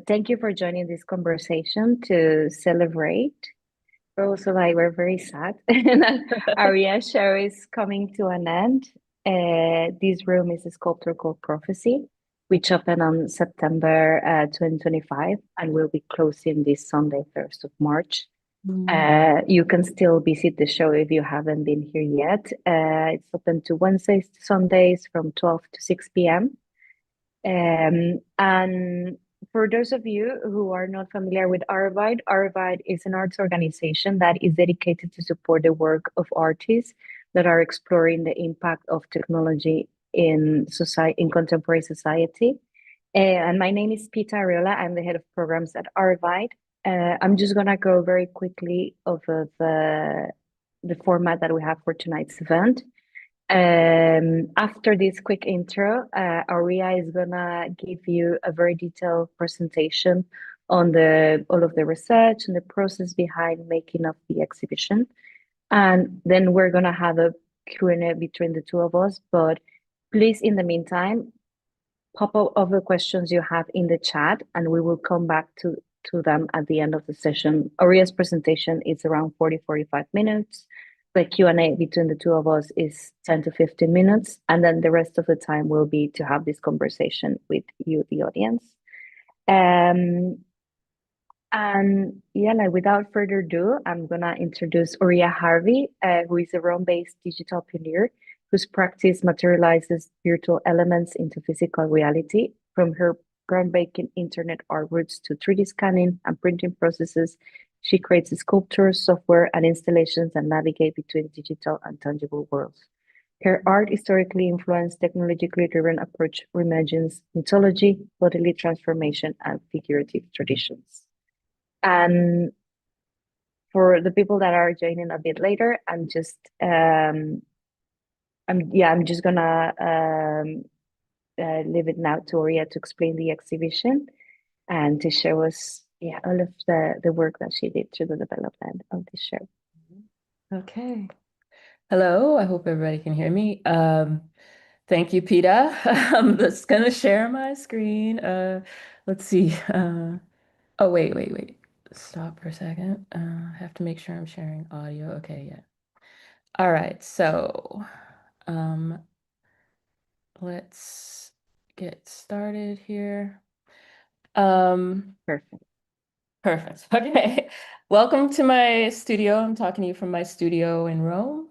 Thank you for joining this conversation to celebrate. But also, we're very sad that Auriea show is coming to an end. This room is a sculpture called Prophecy, which opened on September 2025 and will be closing this Sunday, 1st of March. You can still visit the show if you haven't been here yet. It's open to Wednesdays to Sundays from 12 to 6 p.m. And for those of you who are not familiar with Arbeit is an arts organization that is dedicated to support the work of artists that are exploring the impact of technology in society, in contemporary society. And my name is Pita Arreola. I'm the head of programs at Arbeit. I'm just gonna go very quickly over the format that we have for tonight's event. After this quick intro, Auriea is gonna give you a very detailed presentation on all of the research and the process behind making of the exhibition. And then we're gonna have a Q&A between the two of us, but please, in the meantime, pop up other questions you have in the chat and we will come back to them at the end of the session. Aurea's presentation is around 45 minutes. The Q&A between the two of us is 10 to 15 minutes. And then the rest of the time will be to have this conversation with you, the audience. And yeah, without further ado, I'm gonna introduce Auriea Harvey, who is a Rome-based digital pioneer whose practice materializes virtual elements into physical reality. From her groundbreaking internet art roots to 3D scanning and printing processes, she creates sculptures, software, and installations that navigate between digital and tangible worlds. Her art historically influenced technologically driven approach reimagines mythology, bodily transformation, and figurative traditions. And for the people that are joining a bit later, I'm just gonna leave it now to Auriea to explain the exhibition and to show us all of the work that she did through the development of the show. Okay. Hello, I hope everybody can hear me. Thank you, Pita. I'm just gonna share my screen. Let's see. Oh, wait. Stop for a second. I have to make sure I'm sharing audio. Okay, yeah. All right, so let's get started here. Perfect. Perfect. Okay. Welcome to my studio. I'm talking to you from my studio in Rome.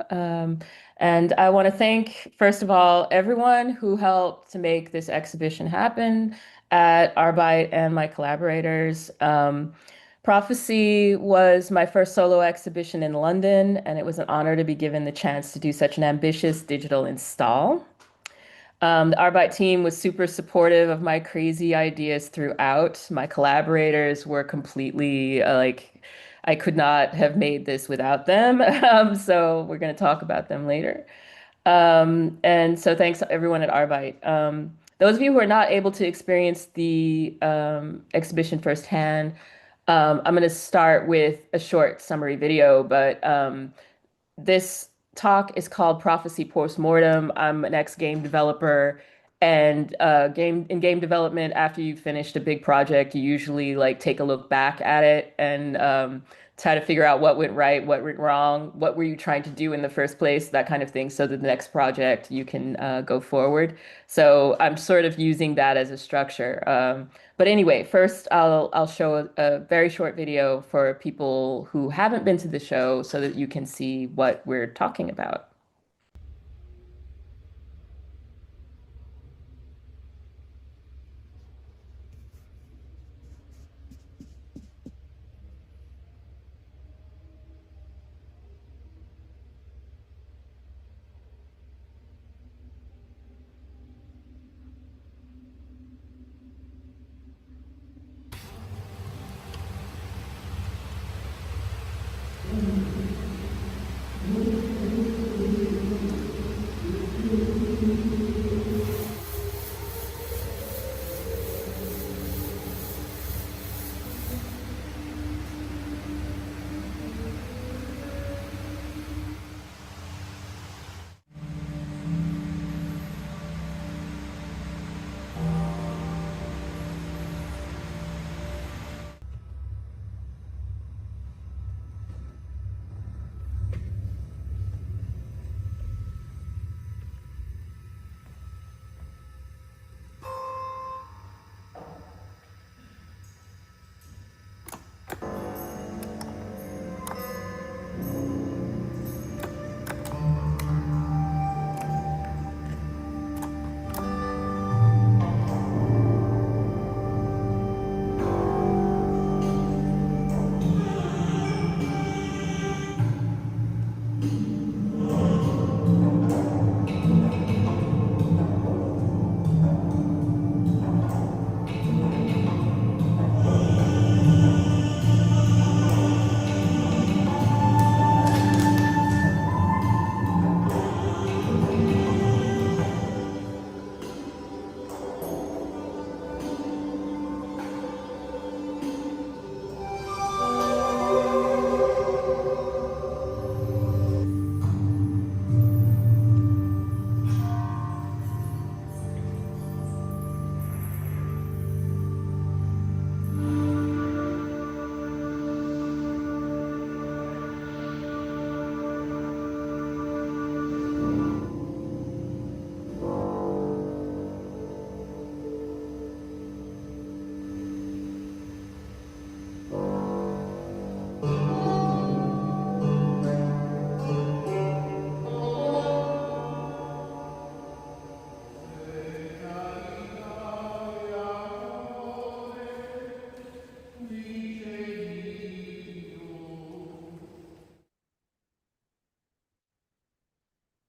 And I want to thank, first of all, everyone who helped to make this exhibition happen at Arbeit and my collaborators. Prophecy was my first solo exhibition in London, and it was an honor to be given the chance to do such an ambitious digital install. The Arbeit team was super supportive of my crazy ideas throughout. My collaborators were completely I could not have made this without them. So we're going to talk about them later. And so thanks to everyone at Arbeit. Those of you who are not able to experience the exhibition firsthand, I'm going to start with a short summary video, but this talk is called Prophecy Postmortem. I'm an ex-game developer, and in game development, after you've finished a big project, you usually take a look back at it and try to figure out what went right, what went wrong, what were you trying to do in the first place, that kind of thing, so that the next project you can go forward. So I'm sort of using that as a structure. But anyway, first I'll show a very short video for people who haven't been to the show so that you can see what we're talking about.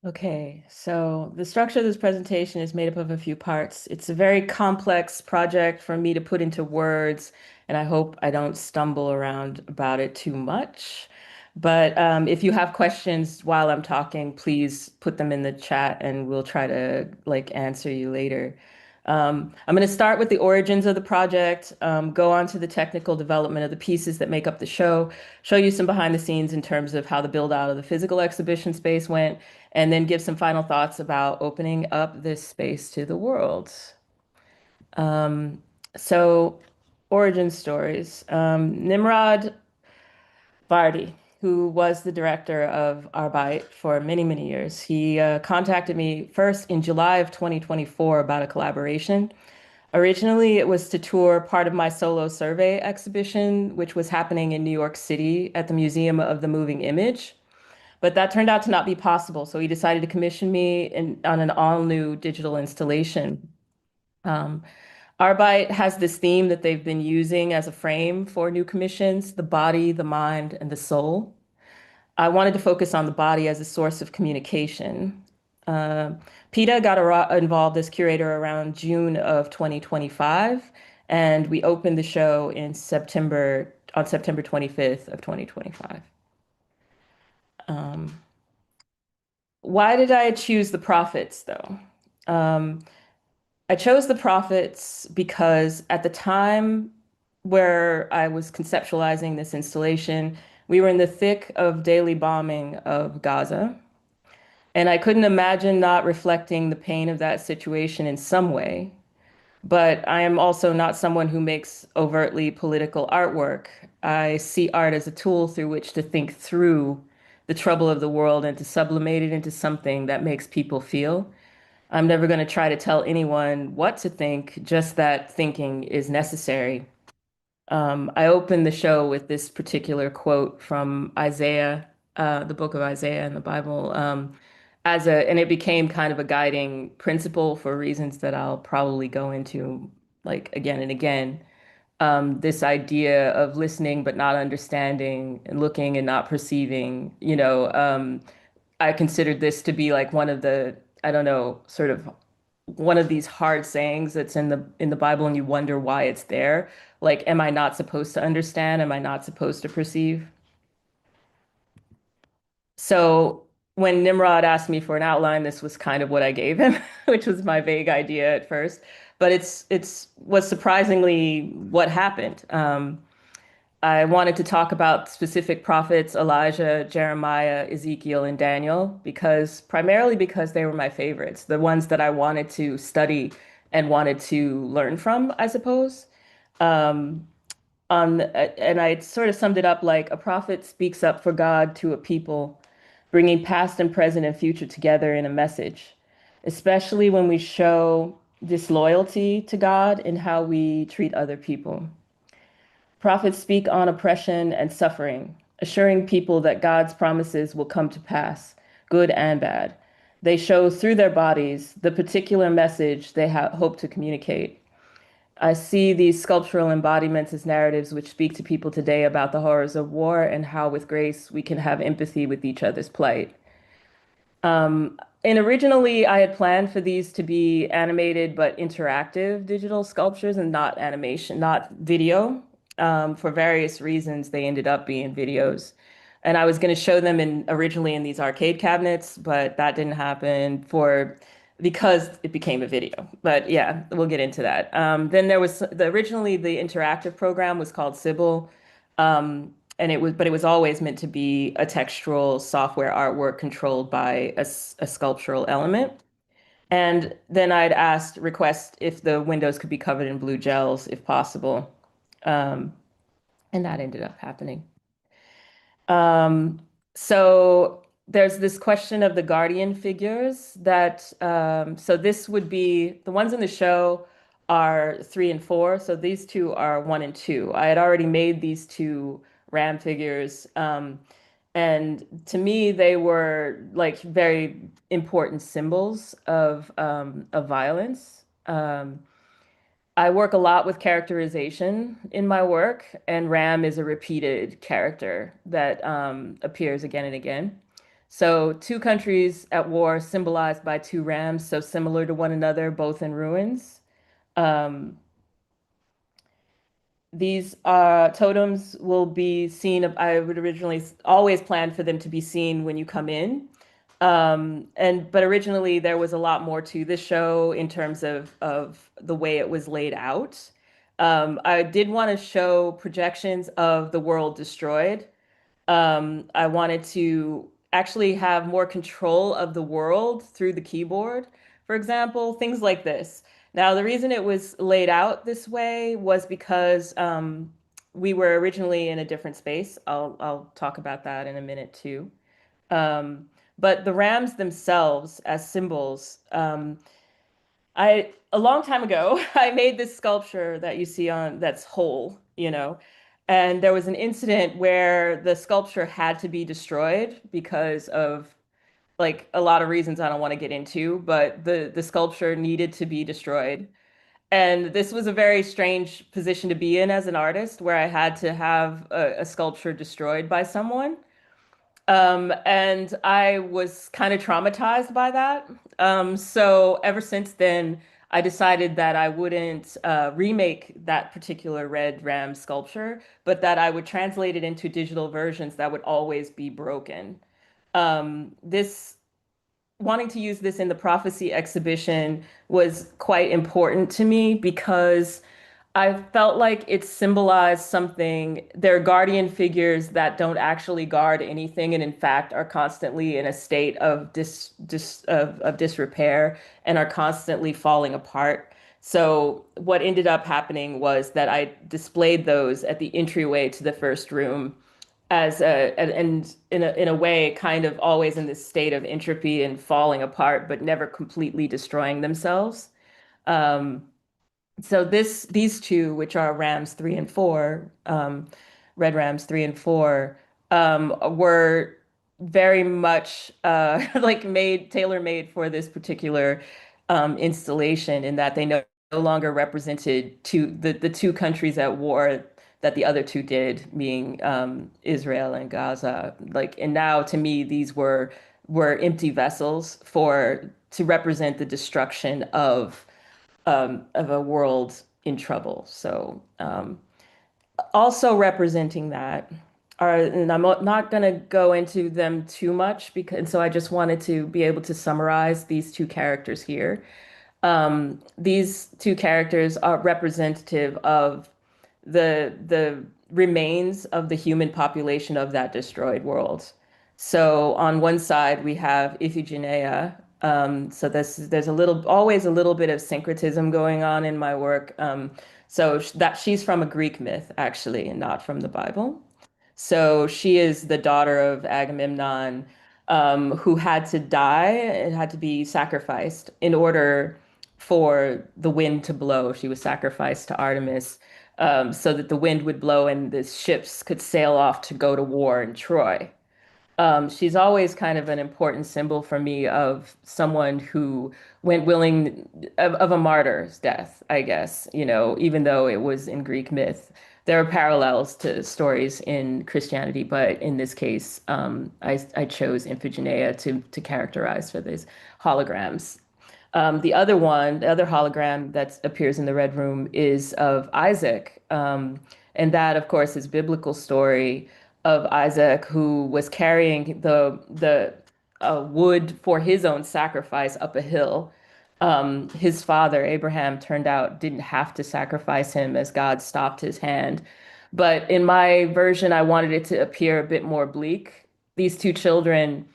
Okay, so the structure of this presentation is made up of a few parts. It's a very complex project for me to put into words, and I hope I don't stumble around about it too much. But if you have questions while I'm talking, please put them in the chat and we'll try to answer you later. I'm going to start with the origins of the project, go on to the technical development of the pieces that make up the show you some behind the scenes in terms of how the build out of the physical exhibition space went, and then give some final thoughts about opening up this space to the world. Um, so, origin stories. Nimrod Vardy, who was the director of Arbeit for many, many years, he contacted me first in July of 2024 about a collaboration. Originally, it was to tour part of my solo survey exhibition, which was happening in New York City at the Museum of the Moving Image. But that turned out to not be possible. So he decided to commission me on an all new digital installation. Um, Arbeit has this theme that they've been using as a frame for new commissions: the body, the mind, and the soul. I wanted to focus on the body as a source of communication. Uh, Pita got involved as curator around June of 2025, and we opened the show on September 25th of 2025. Um, Why did I choose the prophets, though? Um, I chose the prophets because at the time where I was conceptualizing this installation, we were in the thick of daily bombing of Gaza. And I couldn't imagine not reflecting the pain of that situation in some way. But I am also not someone who makes overtly political artwork. I see art as a tool through which to think through the trouble of the world and to sublimate it into something that makes people feel. I'm never going to try to tell anyone what to think, just that thinking is necessary. I opened the show with this particular quote from Isaiah, the book of Isaiah in the Bible, and it became kind of a guiding principle for reasons that I'll probably go into again and again. This idea of listening but not understanding and looking and not perceiving, I considered this to be like one of the, I don't know, sort of one of these hard sayings that's in the Bible, and you wonder why it's there. Like, am I not supposed to understand? Am I not supposed to perceive? So when Nimrod asked me for an outline, this was kind of what I gave him, which was my vague idea at first. But it's was surprisingly what happened. I wanted to talk about specific prophets, Elijah, Jeremiah, Ezekiel, and Daniel, primarily because they were my favorites, the ones that I wanted to study and wanted to learn from, I suppose. Um, and I sort of summed it up like a prophet speaks up for God to a people, bringing past and present and future together in a message, especially when we show disloyalty to God in how we treat other people. Prophets speak on oppression and suffering, assuring people that God's promises will come to pass, good and bad. They show through their bodies the particular message they hope to communicate. I see these sculptural embodiments as narratives which speak to people today about the horrors of war and how, with grace, we can have empathy with each other's plight. And originally, I had planned for these to be animated but interactive digital sculptures and not animation, not video. For various reasons, they ended up being videos. And I was going to show them originally in these arcade cabinets, but that didn't happen because it became a video. But yeah, we'll get into that. Then there was originally the interactive program was called Sybil. And but it was always meant to be a textural software artwork controlled by a sculptural element. And then request if the windows could be covered in blue gels, if possible. Um, and that ended up happening. Um, so there's this question of the guardian figures so this would be the ones in the show are 3 and 4. So these two are 1 and 2. I had already made these two ram figures. And to me, they were like very important symbols of violence. I work a lot with characterization in my work, and Ram is a repeated character that appears again and again. So two countries at war symbolized by two rams, so similar to one another, both in ruins. Um, these totems will be seen. I would originally always plan for them to be seen when you come in. But originally there was a lot more to the show in terms of the way it was laid out. I did want to show projections of the world destroyed. I wanted to actually have more control of the world through the keyboard, for example, things like this. Now, the reason it was laid out this way was because we were originally in a different space. I'll talk about that in a minute too. Um, but the rams themselves as symbols, a long time ago, I made this sculpture that you see on that's whole, and there was an incident where the sculpture had to be destroyed because of like a lot of reasons I don't want to get into, but the sculpture needed to be destroyed. And this was a very strange position to be in as an artist, where I had to have a sculpture destroyed by someone. And I was kind of traumatized by that. So ever since then, I decided that I wouldn't remake that particular red ram sculpture, but that I would translate it into digital versions that would always be broken. This wanting to use this in the prophecy exhibition was quite important to me because I felt like it symbolized something. They're guardian figures that don't actually guard anything, and in fact are constantly in a state of disrepair and are constantly falling apart. So what ended up happening was that I displayed those at the entryway to the first room as and in a way kind of always in this state of entropy and falling apart, but never completely destroying themselves. Um, so these two, which are Rams 3 and 4, Red Rams 3 and 4, were very much like tailor-made for this particular installation, in that they no longer represented the two countries at war that the other two did, being Israel and Gaza. Like, and now to me, these were empty vessels for to represent the destruction of a world in trouble. So also representing that are, and I'm not going to go into them too much because, so I just wanted to be able to summarize these two characters here. These two characters are representative of the remains of the human population of that destroyed world. So on one side we have Iphigenia. So there's always a little bit of syncretism going on in my work. So that she's from a Greek myth actually, and not from the Bible. So she is the daughter of Agamemnon, who had to die and had to be sacrificed in order for the wind to blow. She was sacrificed to Artemis, so that the wind would blow and the ships could sail off to go to war in Troy. She's always kind of an important symbol for me of someone who went willing of a martyr's death, I guess, even though it was in Greek myth. There are parallels to stories in Christianity, but in this case, I chose Iphigenia to characterize for these holograms. The other hologram that appears in the Red Room is of Isaac. And that, of course, is biblical story of Isaac, who was carrying the wood for his own sacrifice up a hill. His father, Abraham, turned out didn't have to sacrifice him as God stopped his hand. But in my version, I wanted it to appear a bit more bleak. These two children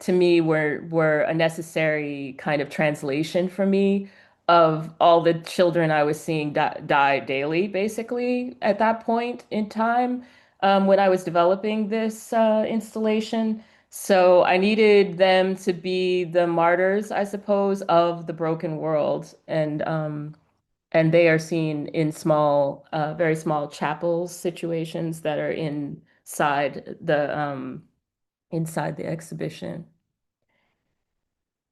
to me were a necessary kind of translation for me of all the children I was seeing die daily, basically, at that point in time, when I was developing this installation. So I needed them to be the martyrs, I suppose, of the broken world. And they are seen in small, very small chapels situations that are inside the exhibition.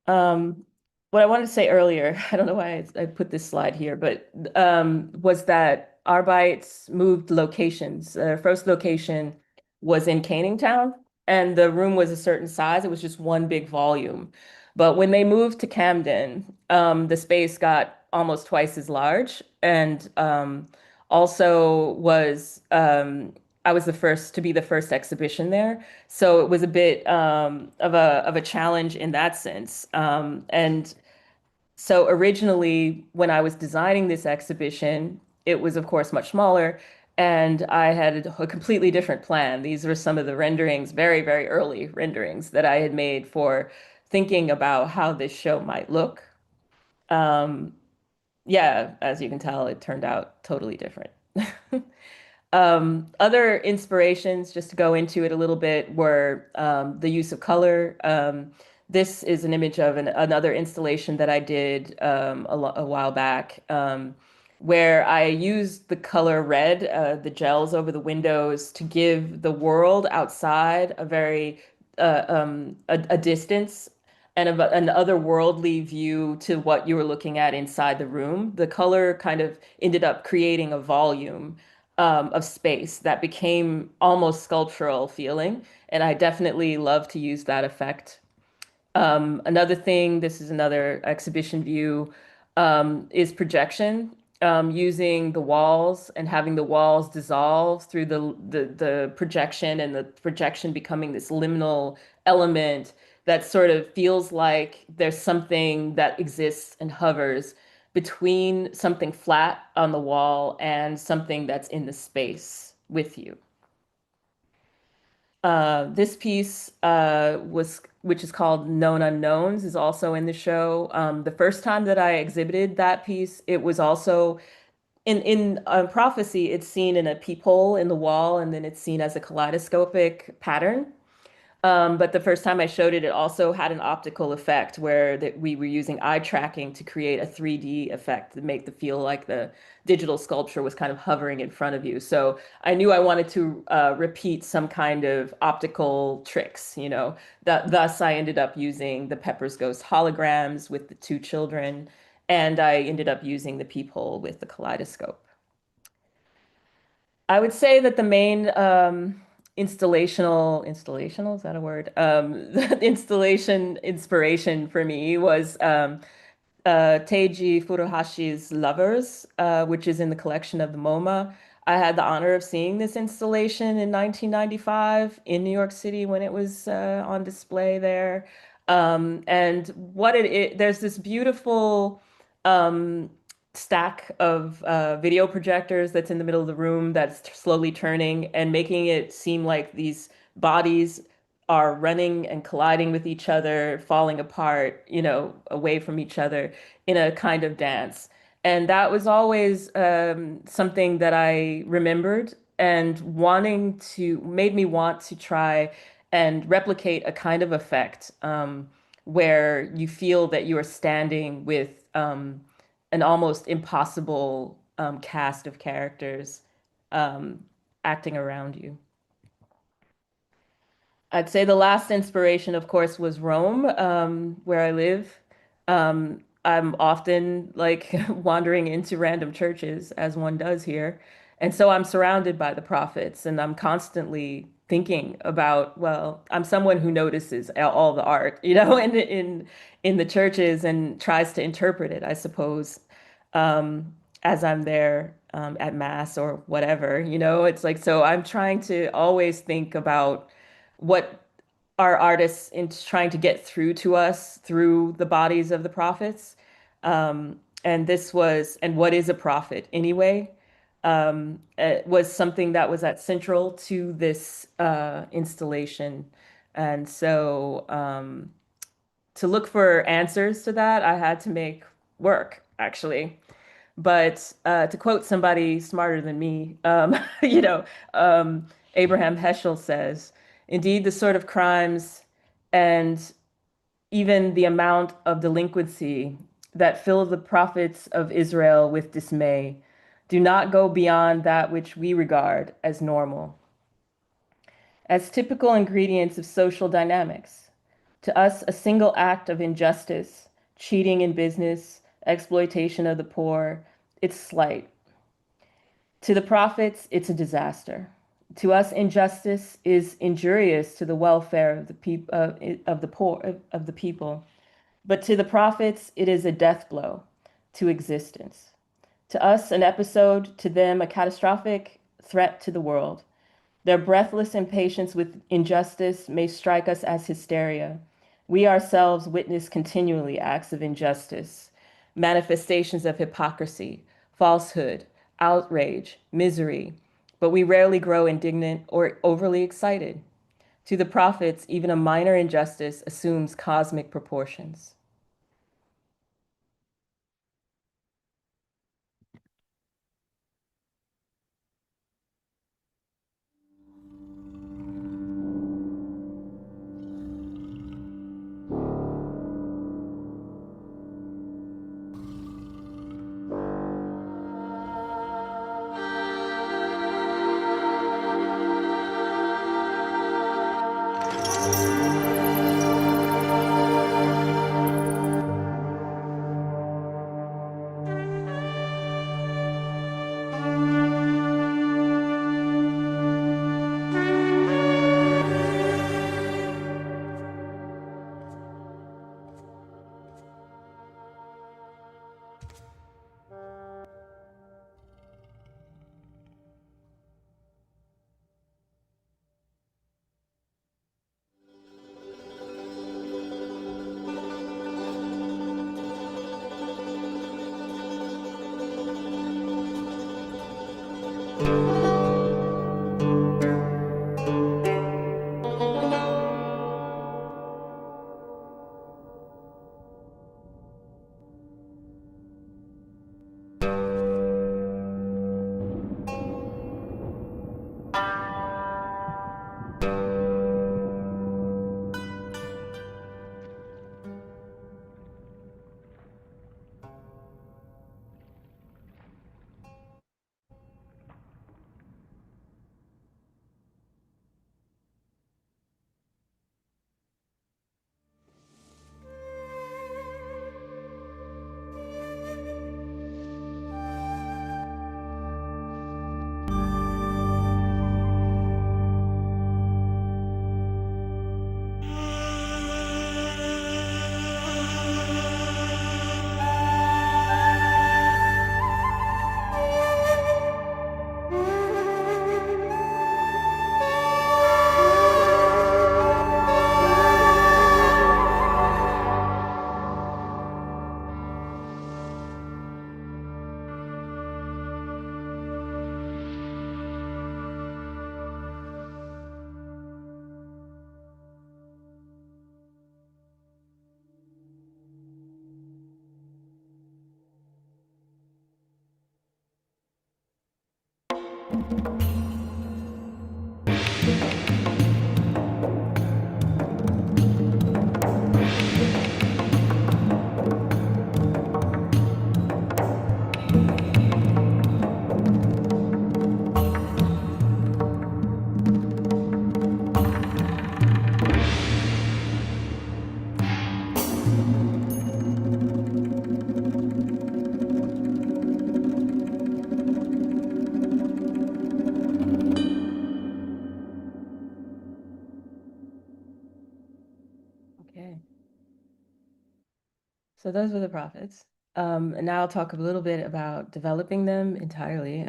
Um, what I wanted to say earlier, I don't know why I put this slide here, but was that Arbeit's moved locations. First location was in Canning Town. and the room was a certain size. It was just one big volume. But when they moved to Camden, the space got almost twice as large, and also was I was the first to be the first exhibition there, so it was a bit of a challenge in that sense. And so originally, when I was designing this exhibition, it was, of course, much smaller, and I had a completely different plan. These were some of the renderings, very, very early renderings that I had made for thinking about how this show might look. Um, yeah, as you can tell, it turned out totally different. Other inspirations, just to go into it a little bit, were the use of color. This is an image of another installation that I did a while back, where I used the color red, the gels over the windows, to give the world outside a very a distance and an otherworldly view to what you were looking at inside the room. The color kind of ended up creating a volume of space that became almost sculptural feeling. And I definitely love to use that effect. Another thing, this is another exhibition view, is projection, using the walls and having the walls dissolve through the projection, and the projection becoming this liminal element that sort of feels like there's something that exists and hovers between something flat on the wall and something that's in the space with you. This piece which is called Known Unknowns, is also in the show. The first time that I exhibited that piece, it was also in prophecy. It's seen in a peephole in the wall, and then it's seen as a kaleidoscopic pattern. But the first time I showed it, it also had an optical effect where that we were using eye tracking to create a 3D effect to make the feel like the digital sculpture was kind of hovering in front of you. So I knew I wanted to repeat some kind of optical tricks, you know. Thus, I ended up using the Pepper's Ghost holograms with the two children, and I ended up using the peephole with the kaleidoscope. I would say that the main installational, is that a word? Installation inspiration for me was Teiji Furuhashi's Lovers, which is in the collection of the MoMA. I had the honor of seeing this installation in 1995 in New York City when it was on display there. And there's this beautiful um, stack of video projectors that's in the middle of the room that's slowly turning and making it seem like these bodies are running and colliding with each other, falling apart, you know, away from each other in a kind of dance. And that was always something that I remembered and made me want to try and replicate a kind of effect where you feel that you are standing with an almost impossible cast of characters um, acting around you. I'd say the last inspiration, of course, was Rome, where I live. I'm often like wandering into random churches, as one does here. And so I'm surrounded by the prophets, and I'm constantly thinking about, well, I'm someone who notices all the art, you know, in the churches and tries to interpret it, I suppose, as I'm there at mass or whatever, you know. It's like, so I'm trying to always think about what are artists in trying to get through to us through the bodies of the prophets. And what is a prophet anyway? It was something that was at central to this installation. And so to look for answers to that, I had to make work, actually. But to quote somebody smarter than me, you know, Abraham Heschel says, indeed, the sort of crimes and even the amount of delinquency that fill the prophets of Israel with dismay do not go beyond that which we regard as normal, as typical ingredients of social dynamics. To us, a single act of injustice, cheating in business, exploitation of the poor, it's slight. To the prophets, it's a disaster. To us, injustice is injurious to the welfare of the people of the poor of the people, but to the prophets, it is a death blow to existence. To us, an episode; to them, a catastrophic threat to the world. Their breathless impatience with injustice may strike us as hysteria. We ourselves witness continually acts of injustice, manifestations of hypocrisy, falsehood, outrage, misery, but we rarely grow indignant or overly excited. To the prophets, even a minor injustice assumes cosmic proportions. Okay, so those were the prophets. And now I'll talk a little bit about developing them entirely.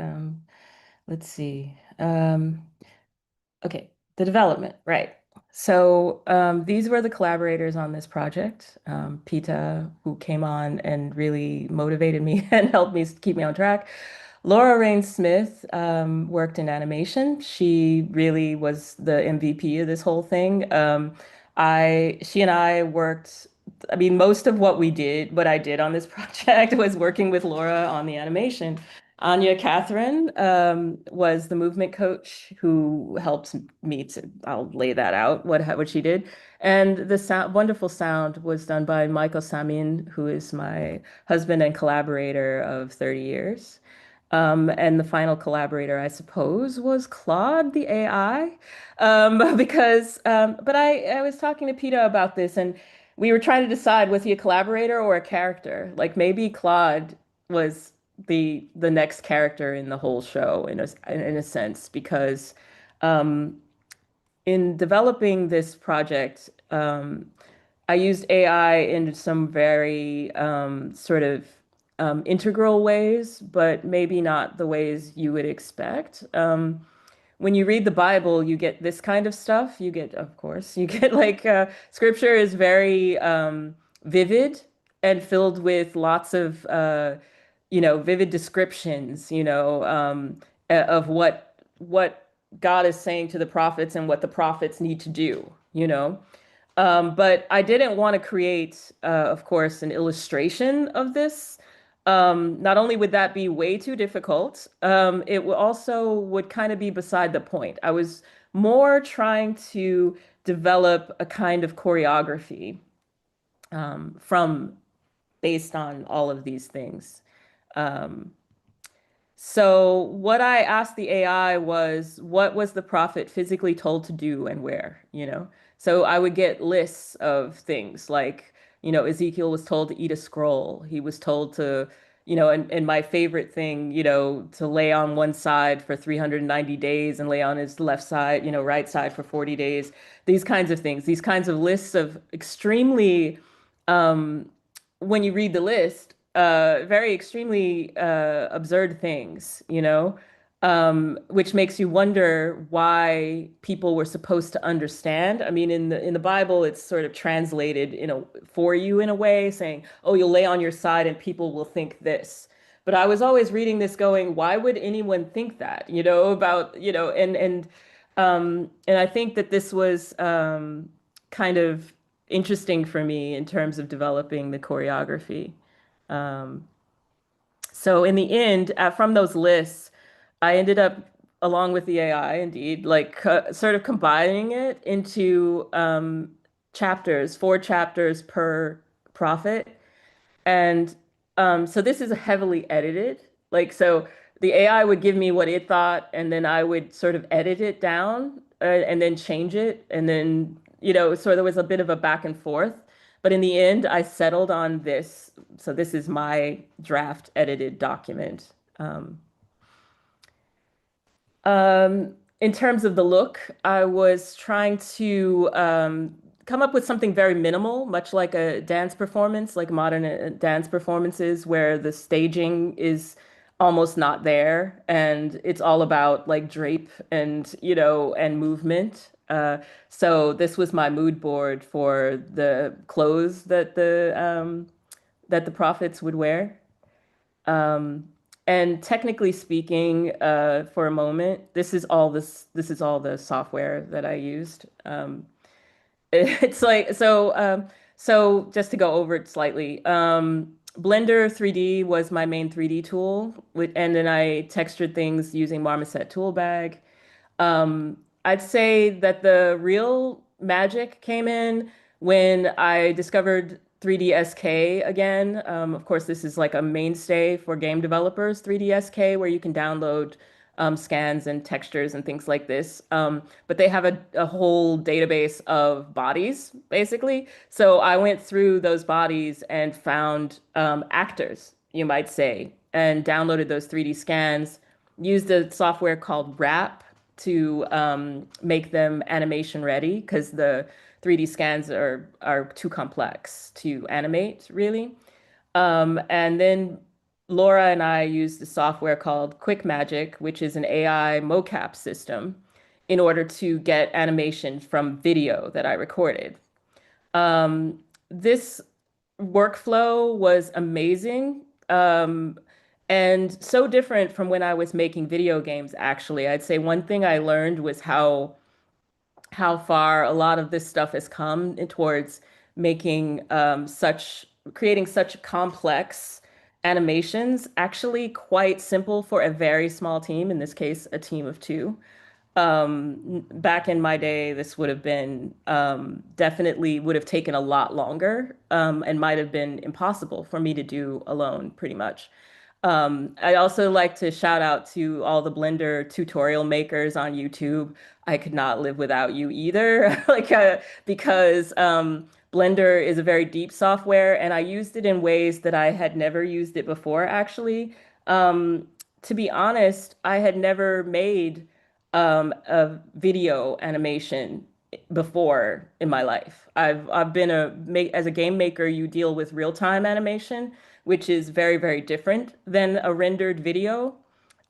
Let's see. Okay, the development, right. So these were the collaborators on this project. Pita, who came on and really motivated me and helped me keep me on track. Laura Rain Smith worked in animation. She really was the MVP of this whole thing. She and I worked, I mean, most of what I did on this project was working with Laura on the animation. Anya Catherine was the movement coach who helped me to, I'll lay that out, what she did. And the wonderful sound was done by Michael Samin, who is my husband and collaborator of 30 years. And the final collaborator, I suppose, was Claude, the AI. But I was talking to Pita about this, and we were trying to decide, was he a collaborator or a character? Like maybe Claude was the next character in the whole show in a sense, because Um, in developing this project, I used AI in some very sort of integral ways, but maybe not the ways you would expect. When you read the Bible, you get this kind of stuff. You get, of course, you get like scripture is very vivid and filled with lots of vivid descriptions, of what God is saying to the prophets and what the prophets need to do, But I didn't want to create, of course, an illustration of this. Not only would that be way too difficult, also would kind of be beside the point. I was more trying to develop a kind of choreography from based on all of these things. Um, so what I asked the AI was, what was the prophet physically told to do and where? So I would get lists of things like, Ezekiel was told to eat a scroll. He was told to, and my favorite thing, to lay on one side for 390 days and lay on his left side, right side for 40 days. These kinds of things, these kinds of lists of extremely, um, when you read the list, very extremely absurd things, which makes you wonder why people were supposed to understand. I mean, in the Bible, it's sort of translated for you in a way, saying, "Oh, you'll lay on your side, and people will think this." But I was always reading this, going, "Why would anyone think that?" About and I think that this was kind of interesting for me in terms of developing the choreography. Um, so in the end, from those lists, I ended up, along with the AI, indeed, like sort of combining it into chapters, 4 chapters per prophet. And so this is heavily edited. So the AI would give me what it thought, and then I would sort of edit it down and then change it. And then, so there was a bit of a back and forth. But in the end, I settled on this. So this is my draft edited document. In terms of the look, I was trying to come up with something very minimal, much like a dance performance, like modern dance performances, where the staging is almost not there, and it's all about like drape and movement. So this was my mood board for the clothes that the prophets would wear. Um, and technically speaking, for a moment, this is all the software that I used. It's like so just to go over it slightly. Blender 3D was my main 3D tool, and then I textured things using Marmoset Toolbag. I'd say that the real magic came in when I discovered 3D SK again. Of course, this is like a mainstay for game developers, 3D SK, where you can download scans and textures and things like this. But they have a whole database of bodies, basically. So I went through those bodies and found actors, you might say, and downloaded those 3D scans, used a software called Wrap to make them animation ready because the 3D scans are too complex to animate, really. And then Laura and I used a software called Quick Magic, which is an AI mocap system, in order to get animation from video that I recorded. This workflow was amazing. And so different from when I was making video games, actually. I'd say one thing I learned was how far a lot of this stuff has come towards making creating such complex animations actually quite simple for a very small team, in this case, a team of two. Back in my day, this would have been definitely would have taken a lot longer and might have been impossible for me to do alone, pretty much. I also like to shout out to all the Blender tutorial makers on YouTube. I could not live without you either, because Blender is a very deep software, and I used it in ways that I had never used it before, actually. To be honest, I had never made of video animation before in my life. I've been as a game maker, you deal with real-time animation, which is very, very different than a rendered video.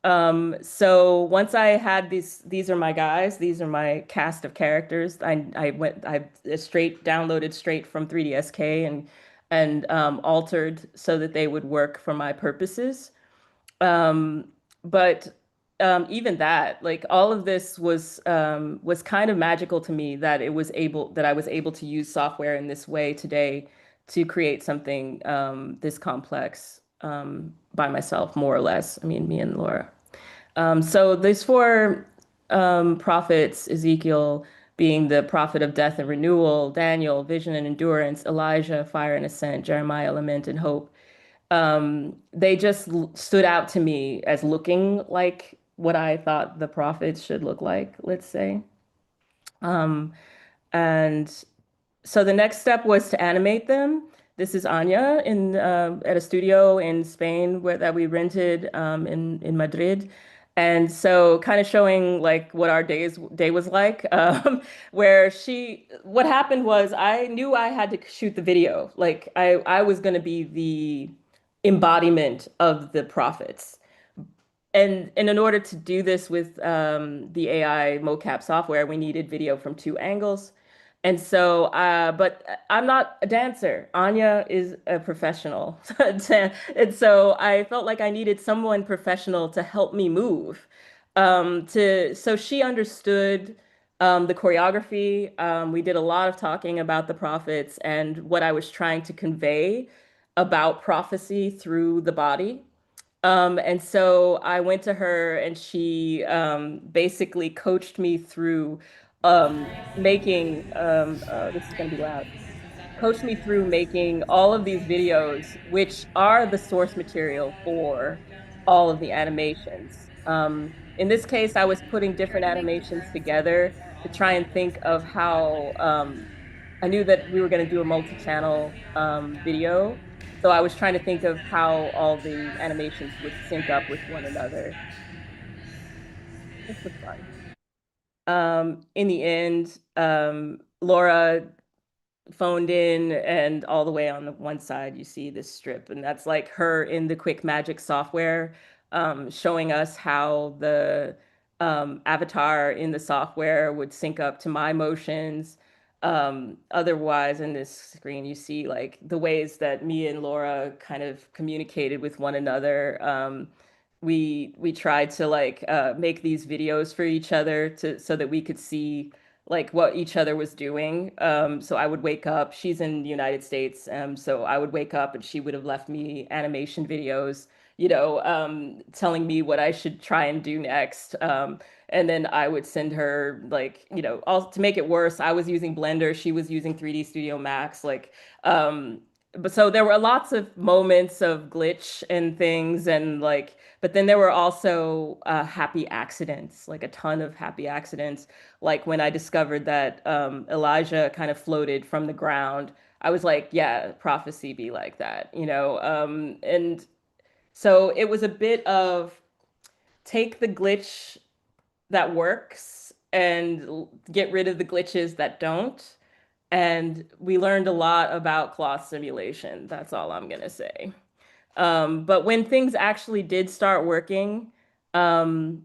So once I had these are my guys, these are my cast of characters. I straight downloaded straight from 3ds and altered so that they would work for my purposes. Um, but even that, like all of this was kind of magical to me that I was able to use software in this way today to create something this complex by myself, more or less. I mean, me and Laura. So these four prophets, Ezekiel being the prophet of death and renewal, Daniel, vision and endurance, Elijah, fire and ascent, Jeremiah, lament and hope. They just stood out to me as looking like what I thought the prophets should look like, let's say. Um, and so the next step was to animate them. This is Anya in at a studio in Spain where that we rented in Madrid. And so kind of showing like what our day was like, where what happened was I knew I had to shoot the video. Like I was going to be the embodiment of the prophets. And in order to do this with the AI mocap software, we needed video from two angles. And so, but I'm not a dancer. Anya is a professional. And so I felt like I needed someone professional to help me move. So she understood the choreography. We did a lot of talking about the prophets and what I was trying to convey about prophecy through the body. And so I went to her and she basically coached me through making, this is going to be loud, coached me through making all of these videos, which are the source material for all of the animations. In this case, I was putting different animations together to try and think of how I knew that we were going to do a multi-channel video. So I was trying to think of how all the animations would sync up with one another. This was fun. In the end, Laura phoned in, and all the way on the one side you see this strip, and that's like her in the quick magic software, showing us how the avatar in the software would sync up to my motions. Otherwise in this screen you see like the ways that me and Laura kind of communicated with one another. We tried to like make these videos for each other to so that we could see like what each other was doing. So I would wake up, she's in the United States, so I would wake up and she would have left me animation videos, telling me what I should try and do next. And then I would send her like, all to make it worse, I was using Blender, she was using 3D Studio Max, but so there were lots of moments of glitch and things and like, but then there were also happy accidents, like a ton of happy accidents. Like when I discovered that Elijah kind of floated from the ground, I was like, yeah, prophecy be like that. And so it was a bit of take the glitch that works and get rid of the glitches that don't. And we learned a lot about cloth simulation. That's all I'm gonna say. But when things actually did start working, um,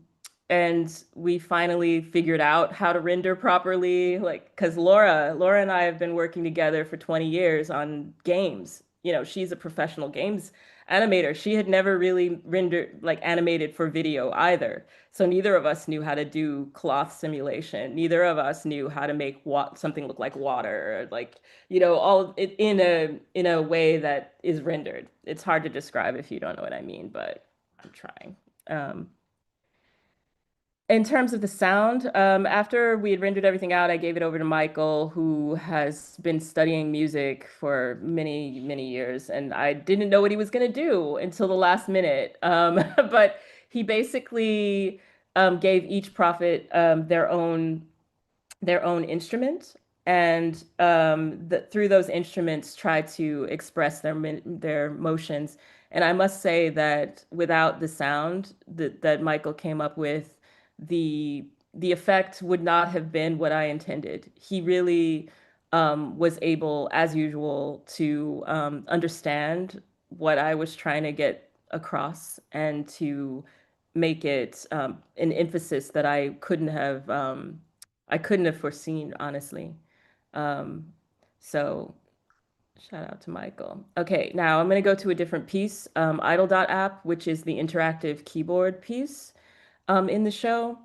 and we finally figured out how to render properly, like, because Laura and I have been working together for 20 years on games. She's a professional games animator. She had never really rendered, like, animated for video either. So neither of us knew how to do cloth simulation. Neither of us knew how to make something look like water, or like, all it in a way that is rendered. It's hard to describe if you don't know what I mean, but I'm trying. In terms of the sound, after we had rendered everything out, I gave it over to Michael, who has been studying music for many, many years, and I didn't know what he was going to do until the last minute. But he basically gave each prophet their own instrument, and through those instruments try to express their motions. And I must say that without the sound that Michael came up with, the the effect would not have been what I intended. He really was able, as usual, to understand what I was trying to get across and to make it an emphasis that I couldn't have foreseen, honestly. Um, so shout out to Michael. Okay, now I'm going to go to a different piece, Idle.app, which is the interactive keyboard piece in the show.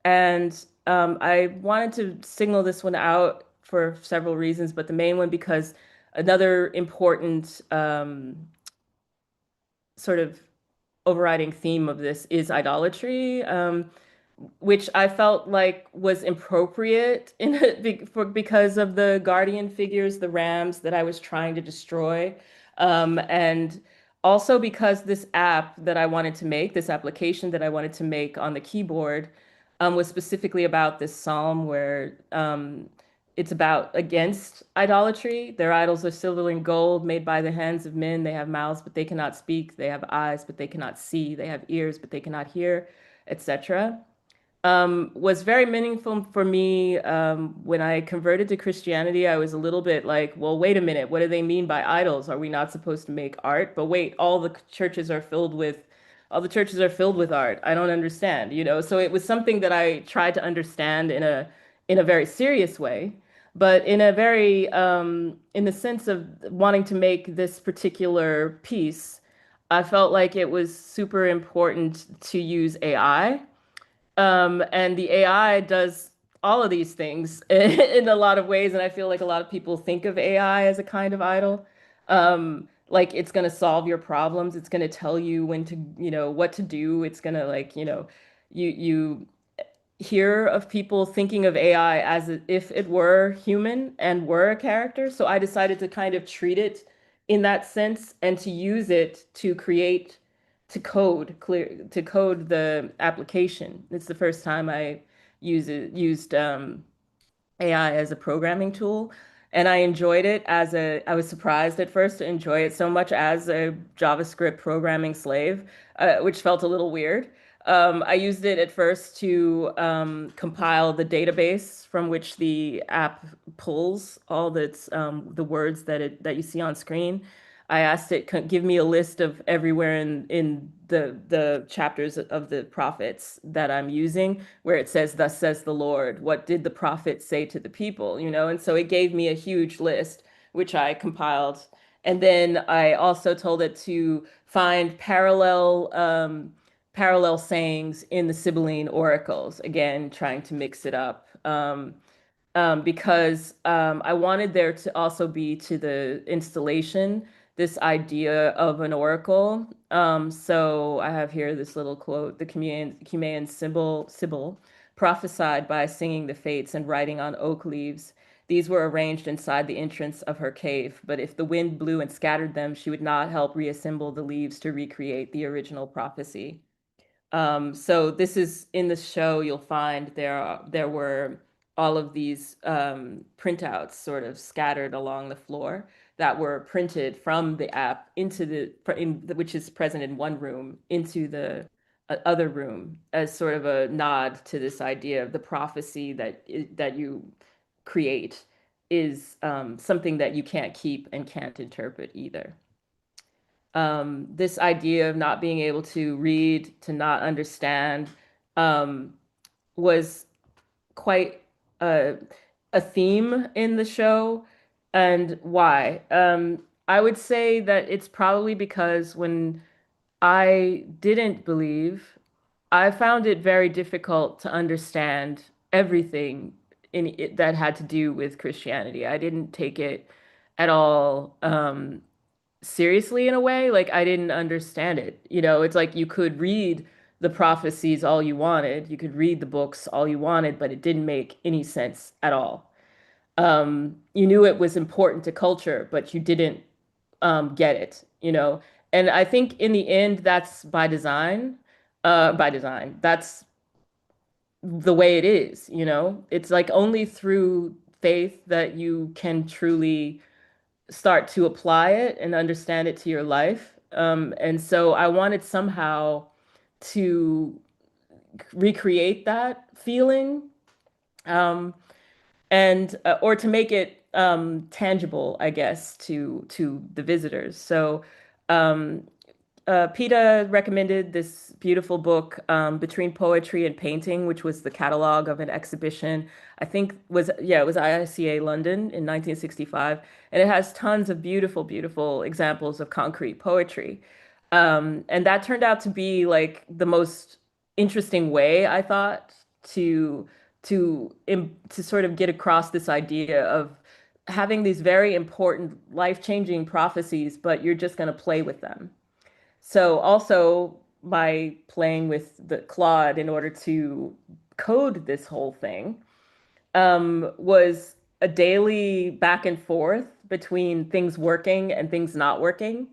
And I wanted to signal this one out for several reasons, but the main one because another important sort of overriding theme of this is idolatry, which I felt like was appropriate because of the guardian figures, the rams that I was trying to destroy, and also because this app that I wanted to make, this application that I wanted to make on the keyboard, was specifically about this psalm where it's about against idolatry. Their idols are silver and gold made by the hands of men. They have mouths, but they cannot speak. They have eyes, but they cannot see. They have ears, but they cannot hear, etc. Was very meaningful for me. When I converted to Christianity, I was a little bit like, well, wait a minute, what do they mean by idols? Are we not supposed to make art? But wait, all the churches are filled with art. I don't understand, you know? So it was something that I tried to understand in a very serious way, but in the sense of wanting to make this particular piece, I felt like it was super important to use AI, and the AI does all of these things in a lot of ways. And I feel like a lot of people think of AI as a kind of idol. Like it's going to solve your problems. It's going to tell you when to, you know, what to do. It's going to like, you know, you hear of people thinking of AI as if it were human and were a character. So I decided to kind of treat it in that sense and to use it to create, to code the application. It's the first time I used AI as a programming tool. And I enjoyed it I was surprised at first to enjoy it so much as a JavaScript programming slave, which felt a little weird. I used it at first to compile the database from which the app pulls the words that you see on screen. I asked it, give me a list of everywhere in the chapters of the prophets that I'm using where it says, "Thus says the Lord." What did the prophet say to the people? You know, and so it gave me a huge list, which I compiled. And then I also told it to find parallel sayings in the Sibylline oracles. Again, trying to mix it up. Because I wanted there to also be to the installation this idea of an oracle. So I have here this little quote: "The Cumaean Sibyl prophesied by singing the fates and writing on oak leaves. These were arranged inside the entrance of her cave, but if the wind blew and scattered them, she would not help reassemble the leaves to recreate the original prophecy." So this is in the show, you'll find there were all of these printouts sort of scattered along the floor that were printed from the app which is present in one room into the other room as sort of a nod to this idea of the prophecy that you create is something that you can't keep and can't interpret either. This idea of not being able to read, to not understand, um, was quite a, a theme in the show. And why? I would say that it's probably because when I didn't believe, I found it very difficult to understand everything that had to do with Christianity. I didn't take it at all seriously in a way. Like I didn't understand it. You know, it's like you could read the prophecies all you wanted, you could read the books all you wanted, but it didn't make any sense at all. You knew it was important to culture, but you didn't get it, you know. And I think in the end, that's by design. By design, that's the way it is, you know. It's like only through faith that you can truly start to apply it and understand it to your life. And so I wanted somehow to recreate that feeling, um, and or to make it tangible, I guess, to the visitors. So um, Pita recommended this beautiful book, Between Poetry and Painting, which was the catalog of an exhibition. I think was, yeah, it was IICA London in 1965, and it has tons of beautiful, beautiful examples of concrete poetry. And that turned out to be like the most interesting way, I thought, to to sort of get across this idea of having these very important, life-changing prophecies, but you're just going to play with them. So also by playing with the Claude in order to code this whole thing, was a daily back and forth between things working and things not working.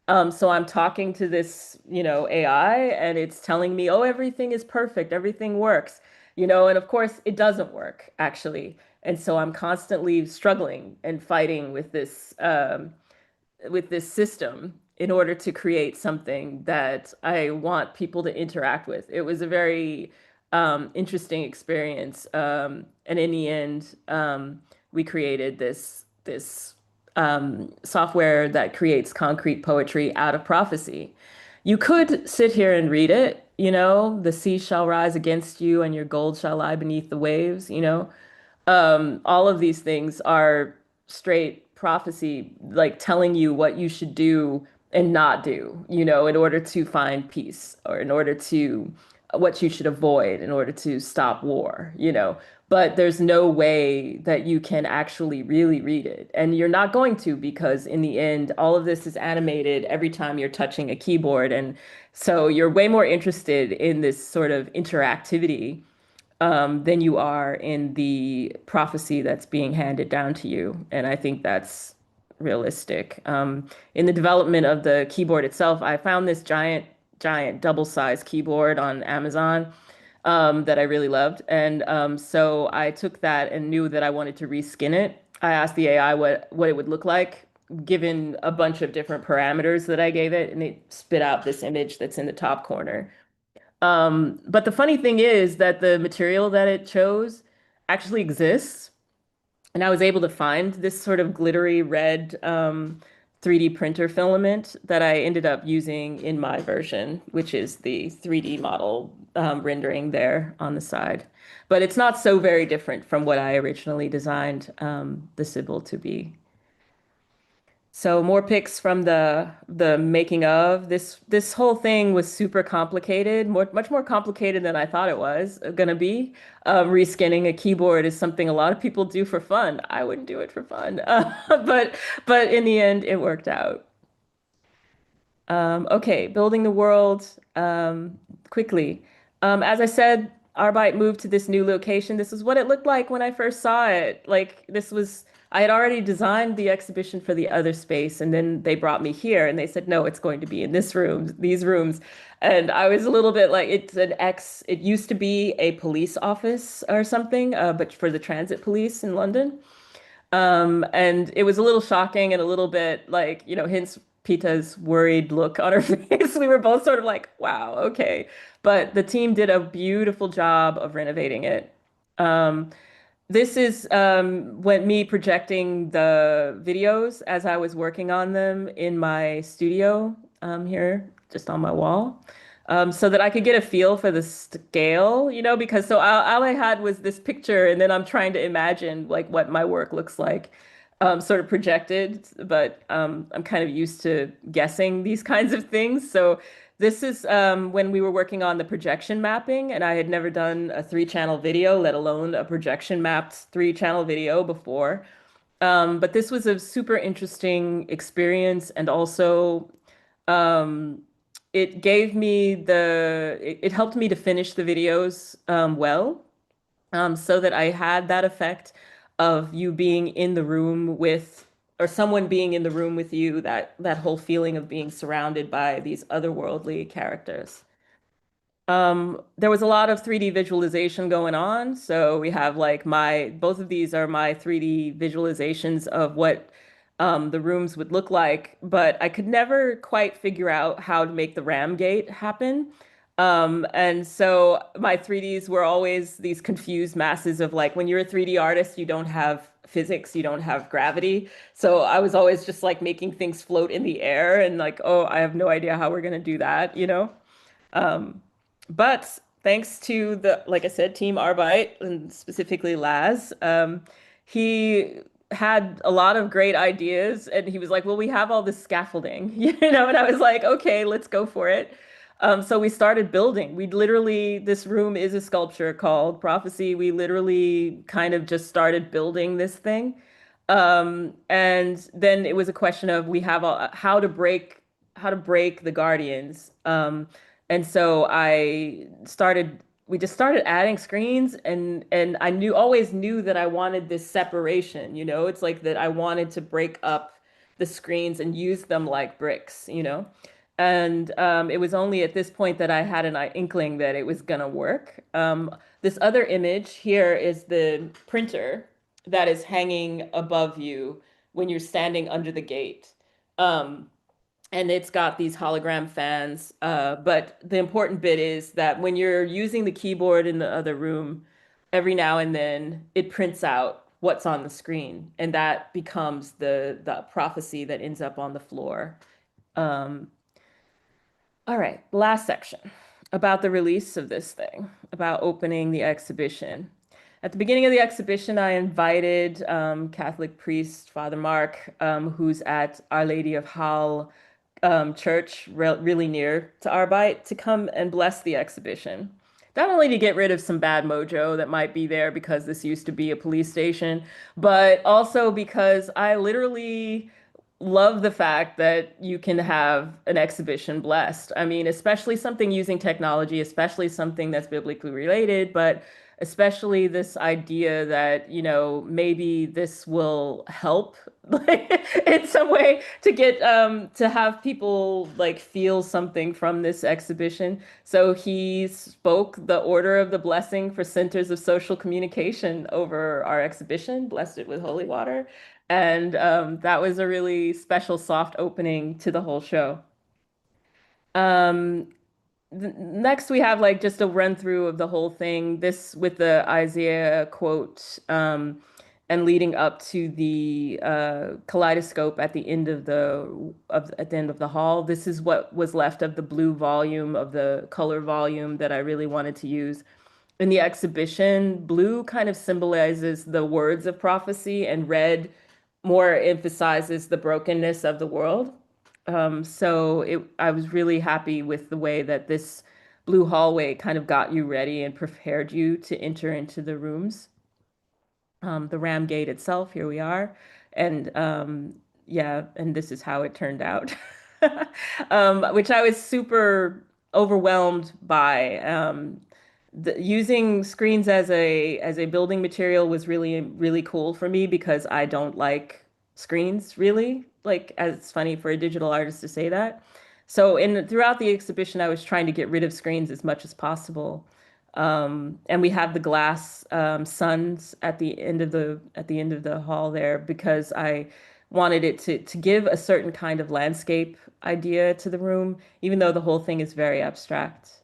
So I'm talking to this, AI, and it's telling me, oh, everything is perfect, everything works, and of course it doesn't work actually. And so I'm constantly struggling and fighting with this system in order to create something that I want people to interact with. It was a very interesting experience, and in the end, we created this software that creates concrete poetry out of prophecy. You could sit here and read it, the sea shall rise against you, and your gold shall lie beneath the waves. All of these things are straight prophecy, like telling you what you should do and not do, in order to find peace, or in order to what you should avoid in order to stop war. But there's no way that you can actually really read it. And you're not going to, because in the end, all of this is animated every time you're touching a keyboard. And so you're way more interested in this sort of interactivity, than you are in the prophecy that's being handed down to you. And I think that's realistic. In the development of the keyboard itself, I found this giant, giant double-sized keyboard on Amazon, that I really loved. And so I took that and knew that I wanted to reskin it. I asked the AI what it would look like, given a bunch of different parameters that I gave it, and it spit out this image that's in the top corner. But the funny thing is that the material that it chose actually exists. And I was able to find this sort of glittery red 3D printer filament that I ended up using in my version, which is the 3D model rendering there on the side. But it's not so very different from what I originally designed the Sybil to be. So more pics from the making of. This whole thing was super complicated, much more complicated than I thought it was gonna be. Reskinning a keyboard is something a lot of people do for fun. I wouldn't do it for fun, but in the end, it worked out. Okay, building the world, quickly. As I said, Arbite moved to this new location. This is what it looked like when I first saw it. Like I had already designed the exhibition for the other space, and then they brought me here and they said, no, it's going to be in this room, these rooms. And I was a little bit like, it used to be a police office or something, but for the transit police in London. And it was a little shocking and a little bit like, hence Pita's worried look on her face. We were both sort of like, wow, okay. But the team did a beautiful job of renovating it. Um, this is when me projecting the videos as I was working on them in my studio, here, just on my wall, so that I could get a feel for the scale, because so all I had was this picture, and then I'm trying to imagine like what my work looks like, sort of projected, but I'm kind of used to guessing these kinds of things. So this is when we were working on the projection mapping, and I had never done a 3-channel video, let alone a projection mapped 3-channel video before. But this was a super interesting experience, and also um, it helped me to finish the videos well, so that I had that effect of you being in the room with, or someone being in the room with you, that whole feeling of being surrounded by these otherworldly characters. There was a lot of 3D visualization going on. So we have like both of these are my 3D visualizations of what the rooms would look like, but I could never quite figure out how to make the RAM gate happen. And so my 3Ds were always these confused masses of like when you're a 3D artist, you don't have physics, you don't have gravity. So I was always just like making things float in the air and like, oh, I have no idea how we're gonna do that, you know? Um, but thanks to the, like I said, Team Arbeit and specifically Laz, he had a lot of great ideas and he was like, well, we have all this scaffolding, and I was like, okay, let's go for it. So we started building. We literally, this room is a sculpture called Prophecy. We literally kind of just started building this thing. And then it was a question of we have how to break the guardians. And so we just started adding screens and always knew that I wanted this separation, It's like that I wanted to break up the screens and use them like bricks. And it was only at this point that I had an inkling that it was gonna work. This other image here is the printer that is hanging above you when you're standing under the gate. Um, and it's got these hologram fans. But the important bit is that when you're using the keyboard in the other room, every now and then it prints out what's on the screen, and that becomes the prophecy that ends up on the floor. Um, all right, last section about the release of this thing, about opening the exhibition. At the beginning of the exhibition, I invited Catholic priest Father Mark, who's at Our Lady of Hall church really near to Arbeit, to come and bless the exhibition. Not only to get rid of some bad mojo that might be there because this used to be a police station, but also because I literally love the fact that you can have an exhibition blessed. I mean, especially something using technology, especially something that's biblically related, but especially this idea that, maybe this will help like in some way to get to have people like feel something from this exhibition. So he spoke the order of the blessing for centers of social communication over our exhibition, blessed it with holy water. And that was a really special, soft opening to the whole show. Um, Next, we have like just a run through of the whole thing. This with the Isaiah quote, and leading up to the kaleidoscope at the end of at the end of the hall. This is what was left of the blue volume of the color volume that I really wanted to use. In the exhibition, blue kind of symbolizes the words of prophecy, and red more emphasizes the brokenness of the world. I was really happy with the way that this blue hallway kind of got you ready and prepared you to enter into the rooms. The Ram Gate itself, here we are. And yeah, and this is how it turned out, which I was super overwhelmed by. Using screens as a building material was really cool for me because I don't like screens really. Like, as it's funny for a digital artist to say that. So throughout the exhibition, I was trying to get rid of screens as much as possible. And we have the glass suns at the end of the hall there because I wanted it to give a certain kind of landscape idea to the room, even though the whole thing is very abstract.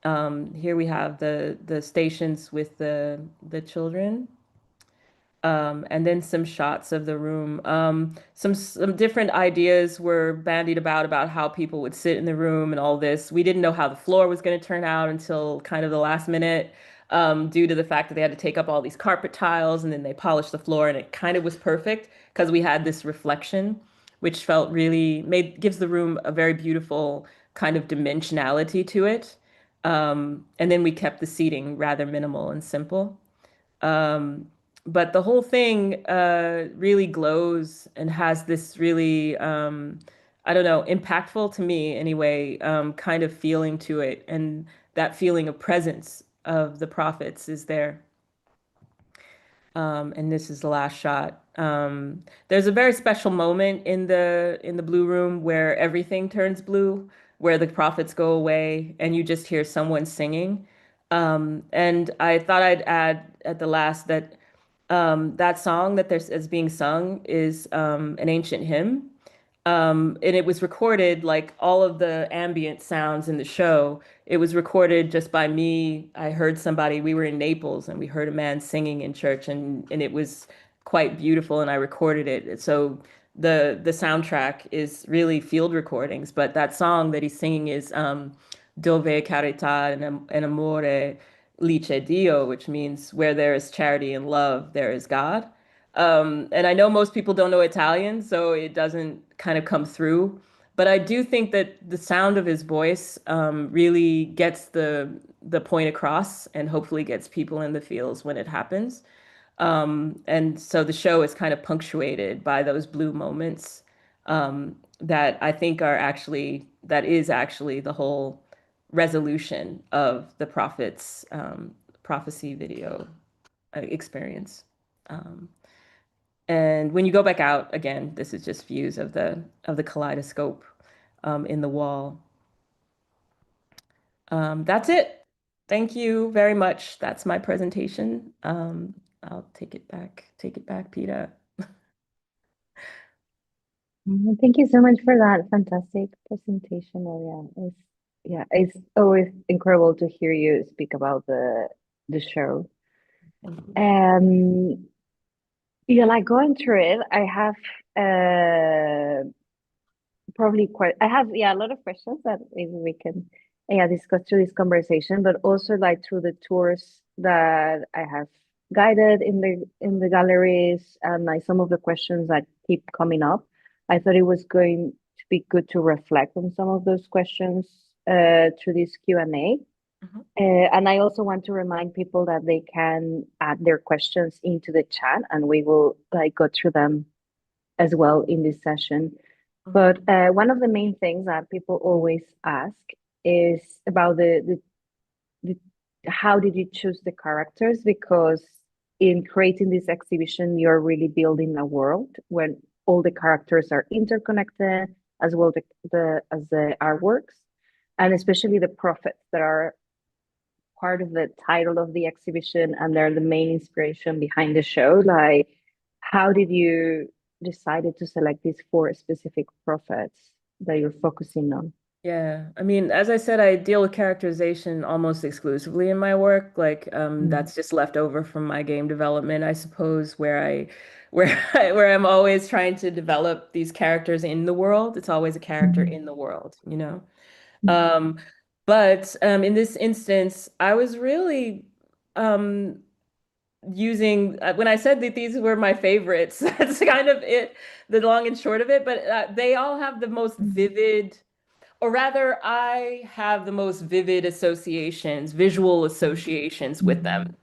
Here we have the stations with the children. And then some shots of the room. Some different ideas were bandied about how people would sit in the room and all this. We didn't know how the floor was going to turn out until kind of the last minute, due to the fact that they had to take up all these carpet tiles and then they polished the floor, and it kind of was perfect because we had this reflection, which felt really gives the room a very beautiful kind of dimensionality to it. And then we kept the seating rather minimal and simple. Um, but the whole thing really glows and has this really, I don't know, impactful to me anyway, kind of feeling to it. And that feeling of presence of the prophets is there. And this is the last shot. There's a very special moment in the blue room where everything turns blue, where the prophets go away and you just hear someone singing. And I thought I'd add at the last that that song that is being sung is an ancient hymn. And it was recorded like all of the ambient sounds in the show. It was recorded just by me. I heard somebody, we were in Naples and we heard a man singing in church and it was quite beautiful and I recorded it. So the soundtrack is really field recordings, but that song that he's singing is Dove carità and amore lì c'è Dio, which means where there is charity and love, there is God. And I know most people don't know Italian, so it doesn't kind of come through. But I do think that the sound of his voice really gets the point across and hopefully gets people in the feels when it happens. And so the show is kind of punctuated by those blue moments that I think are actually, that is actually the whole resolution of the prophet's prophecy video experience. Um, and when you go back out again, this is just views of the kaleidoscope in the wall. That's it. Thank you very much. That's my presentation. I'll take it back, Pita. Thank you so much for that fantastic presentation, Auriea. Yeah, it's always incredible to hear you speak about the show. Thank you. Yeah, like going through it, I have probably quite I have a lot of questions that maybe we can discuss through this conversation, but also like through the tours that I have guided in the galleries and like some of the questions that keep coming up. I thought it was going to be good to reflect on some of those questions through this Q&A. Mhm. And I also want to remind people that they can add their questions into the chat and we will like go through them as well in this session. Mhm. But one of the main things that people always ask is about the how did you choose the characters? Because in creating this exhibition, you're really building a world when all the characters are interconnected, as well as the artworks, and especially the prophets that are part of the title of the exhibition and they're the main inspiration behind the show. Like, how did you decided to select these four specific prophets that you're focusing on? Yeah, I mean, as I said, I deal with characterization almost exclusively in my work. Like, Mm. that's just left over from my game development, I suppose, where where I'm always trying to develop these characters in the world. It's always a character Mhm. in the world, you know? Um, but in this instance, I was really um, using when I said that these were my favorites. That's kind of it, the long and short of it. But they all have the most Mhm. vivid, or rather, I have the most vivid associations, visual associations with them. Mhm.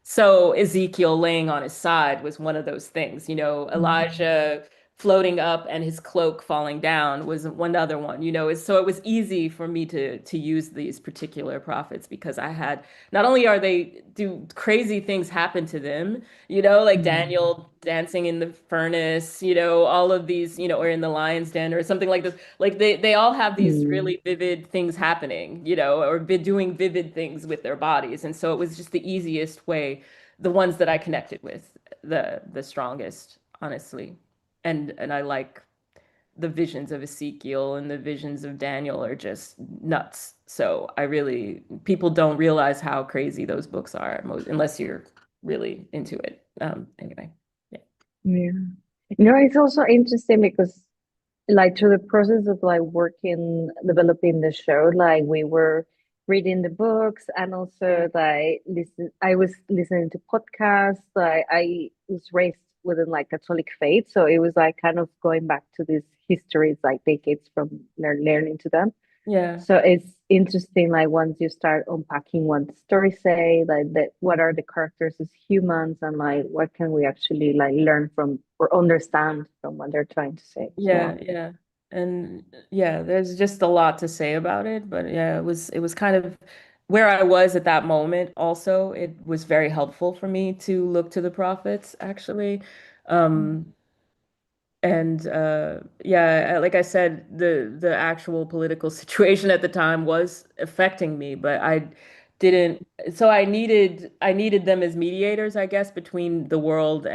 So Ezekiel laying on his side was one of those things, you know, Mhm. Elijah floating up and his cloak falling down was one other one, you know. So it was easy for me to use these particular prophets because I had not only are they do crazy things happen to them, you know, like Mhm. Daniel dancing in the furnace, you know, all of these, you know, or in the lion's den or something like this. Like they all have these Mhm. really vivid things happening, you know, or be doing vivid things with their bodies. And so it was just the easiest way, the ones that I connected with, the strongest, honestly. And I like the visions of Ezekiel and the visions of Daniel are just nuts. So I really, people don't realize how crazy those books are, unless you're really into it. Anyway, yeah. Yeah. You know, it's also interesting because like through the process of like working, developing the show, like we were reading the books and also like I was listening to podcasts. Like I was raised within like Catholic faith. So it was like kind of going back to these histories like decades from learning to them. Yeah. So it's interesting, like once you start unpacking what the stories say, like that, what are the characters as humans, and like what can we actually like learn from or understand from what they're trying to say as Yeah, well. yeah. And yeah, there's just a lot to say about it, but yeah, it was kind of where I was at that moment also. It was very helpful for me to look to the prophets actually. Um and yeah, like I said, the actual political situation at the time was affecting me, but I didn't so I needed them as mediators, I guess, between the world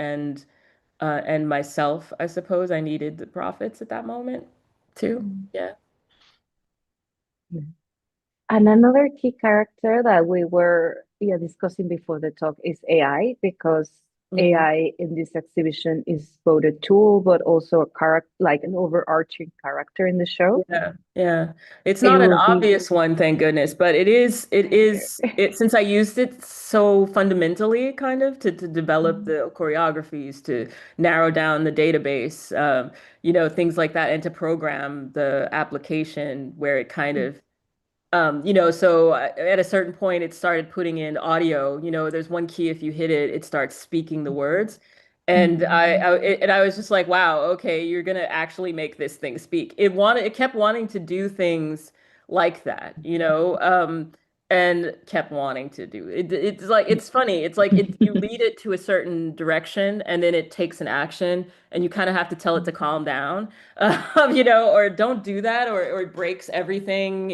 and myself, I suppose. I needed the profits at that moment too. Mm. Yeah. And another key character that we were discussing before the talk is AI, because Mm. AI in this exhibition is both a tool but also a character, like an overarching character in the show. Yeah, yeah. It's It not an will give obvious one, thank goodness, but it since I used it so fundamentally kind of to develop the choreographies, to narrow down the database, things like that, and to program the application where it kind of so at a certain point, it started putting in audio. There's one key, if you hit it, it starts speaking the words. And I was just like, wow, okay, you're gonna actually make this thing speak. It kept wanting to do things like that, and kept wanting to do it. It's like it's funny. It's like you lead it to a certain direction, and then it takes an action, and you kind of have to tell it to calm down, or don't do that, or it breaks everything.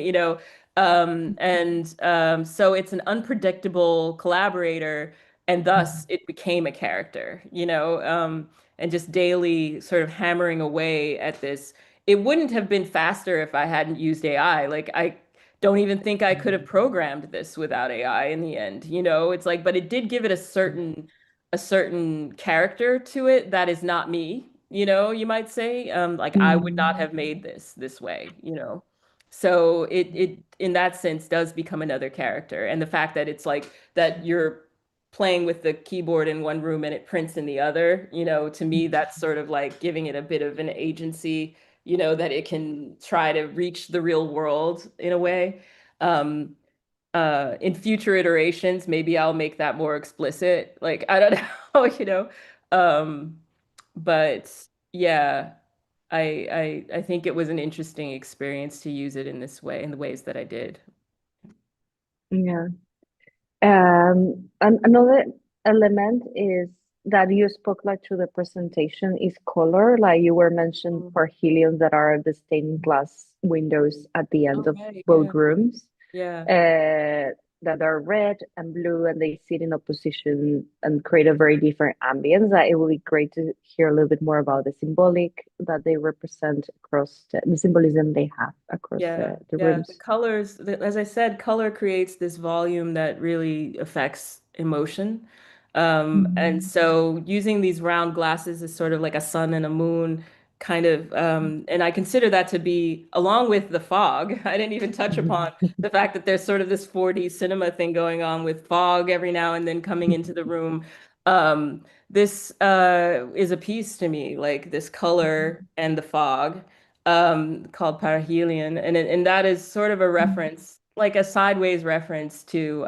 So it's an unpredictable collaborator, and thus it became a character, and just daily sort of hammering away at this. It wouldn't have been faster if I hadn't used AI. Like, I don't even think I could have programmed this without AI in the end, It's like, but it did give it a certain character to it that is not me, you might say. Like, I would not have made this way. So it in that sense does become another character. And the fact that it's like that you're playing with the keyboard in one room and it prints in the other, to me that's sort of like giving it a bit of an agency, that it can try to reach the real world in a way. Um, in future iterations, maybe I'll make that more explicit. Like, I don't know, Um, but yeah. I think it was an interesting experience to use it in this way, in the ways that I did. Yeah. And another element is that you spoke like to the presentation is color. Like you were mentioned Mm. for heliums that are the stained glass windows at the end of Okay, both yeah, rooms, yeah, uh, that are red and blue, and they sit in opposition and create a very different ambience. That it would be great to hear a little bit more about the symbolic that they represent across the symbolism they have across yeah, the yeah. The rooms. colors, as I said, color creates this volume that really affects emotion. And so using these round glasses is sort of like a sun and a moon kind of, and I consider that to be, along with the fog. I didn't even touch upon the fact that there's sort of this 4D cinema thing going on with fog every now and then coming into the room. This is a piece to me, like this color and the fog, called Parahelion, and that is sort of a reference, like a sideways reference to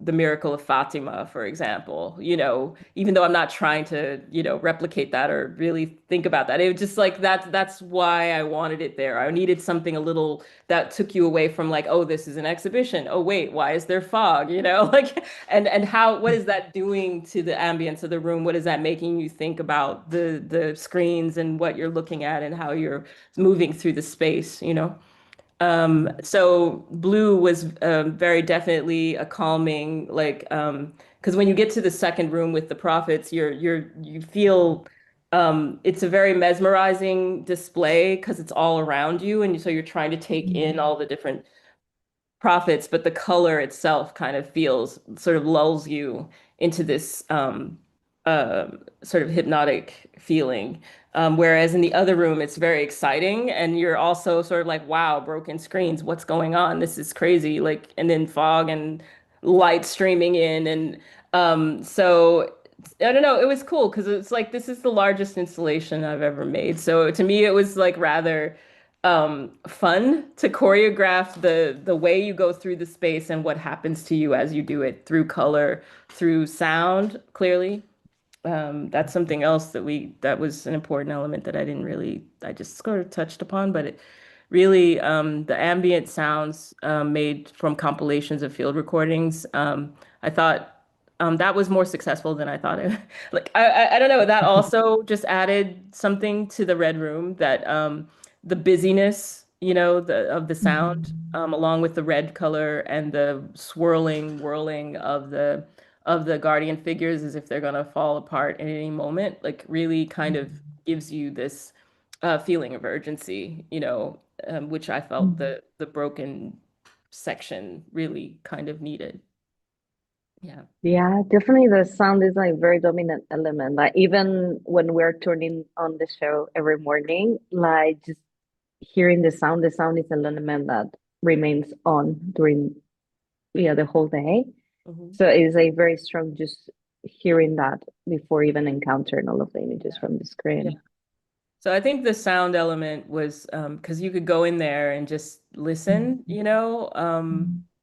the miracle of Fatima, for example. Even though I'm not trying to, replicate that or really think about that. It was just like that's why I wanted it there. I needed something a little that took you away from like, oh, this is an exhibition. Oh, wait, why is there fog? Like, and what is that doing to the ambience of the room? What is that making you think about the screens and what you're looking at and how you're moving through the space? So blue was very definitely a calming, like, because when you get to the second room with the prophets, you feel it's a very mesmerizing display because it's all around you, and so you're trying to take in all the different prophets, but the color itself kind of feels sort of lulls you into this sort of hypnotic feeling. Whereas in the other room, it's very exciting, and you're also sort of like, wow, broken screens, what's going on? This is crazy. Like, and then fog and light streaming in. And so I don't know, it was cool because it's like this is the largest installation I've ever made. So to me, it was like rather fun to choreograph the way you go through the space and what happens to you as you do it through color, through sound, clearly. That's something else that was an important element that I just sort of touched upon, but it really, the ambient sounds made from compilations of field recordings, I thought that was more successful than I thought it. Like, I don't know, that also just added something to the Red Room, that the busyness, of the sound, along with the red color and the swirling, whirling of of the guardian figures as if they're gonna fall apart at any moment, like really kind of gives you this feeling of urgency, which I felt Mhm. the broken section really kind of needed. Yeah. Yeah, definitely the sound is like very dominant element. Like even when we're turning on the show every morning, like just hearing the sound is an element that remains on during the whole day. Mhm. So it's a very strong just hearing that before even encountering all of the images from the Yeah. screen. So I think the sound element was because you could go in there and just listen,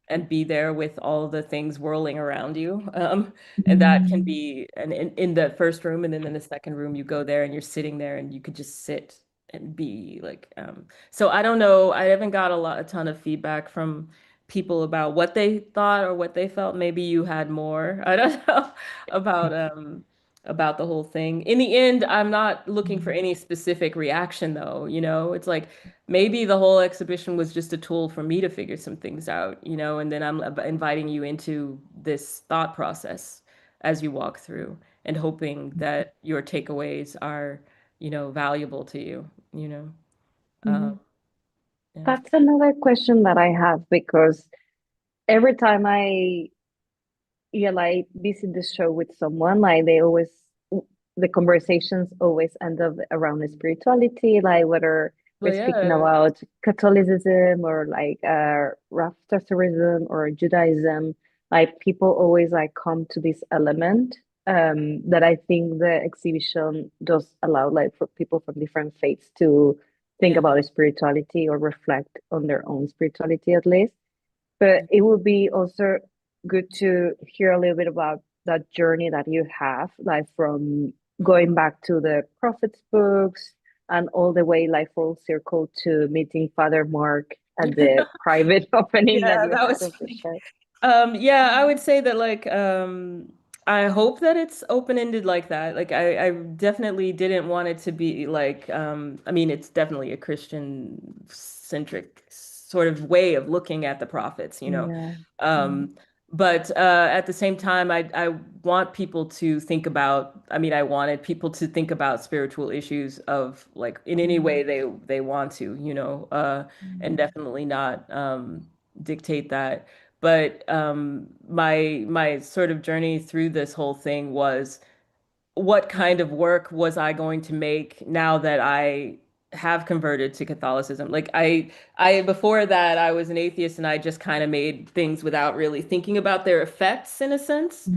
and be there with all the things whirling around you. And that can be, and in the first room, and then in the second room, you go there and you're sitting there and you could just sit and be like, so I don't know, I haven't got a ton of feedback from people about what they thought or what they felt. Maybe you had more. I don't know about about the whole thing. In the end, I'm not looking for any specific reaction though, It's like maybe the whole exhibition was just a tool for me to figure some things out, and then I'm inviting you into this thought process as you walk through and hoping that your takeaways are, valuable to you, Um, Mhm. yeah. That's another question that I have because every time like visit the show with someone, like the conversations always end up around the spirituality, like whether we're Well, speaking yeah. about Catholicism or like Rastafarianism or Judaism. Like people always like come to this element that I think the exhibition does allow like for people from different faiths to think Yeah. about spirituality or reflect on their own spirituality at least. But it would be also good to hear a little bit about that journey that you have, like from Mhm. going back to the prophets books and all the way like full circle to meeting Father Mark at the private opening that Yeah, you that had was of the funny. show. Yeah, I would say that like I hope that it's open-ended like that. Like I definitely didn't want it to be like I mean it's definitely a Christian centric sort of way of looking at the prophets, Yeah. Um but at the same time I want people to think about I mean I wanted people to think about spiritual issues of like in any way they want to, and definitely not dictate that. But my sort of journey through this whole thing was what kind of work was I going to make now that I have converted to Catholicism? Like I before that I was an atheist and I just kind of made things without really thinking about their effects in a sense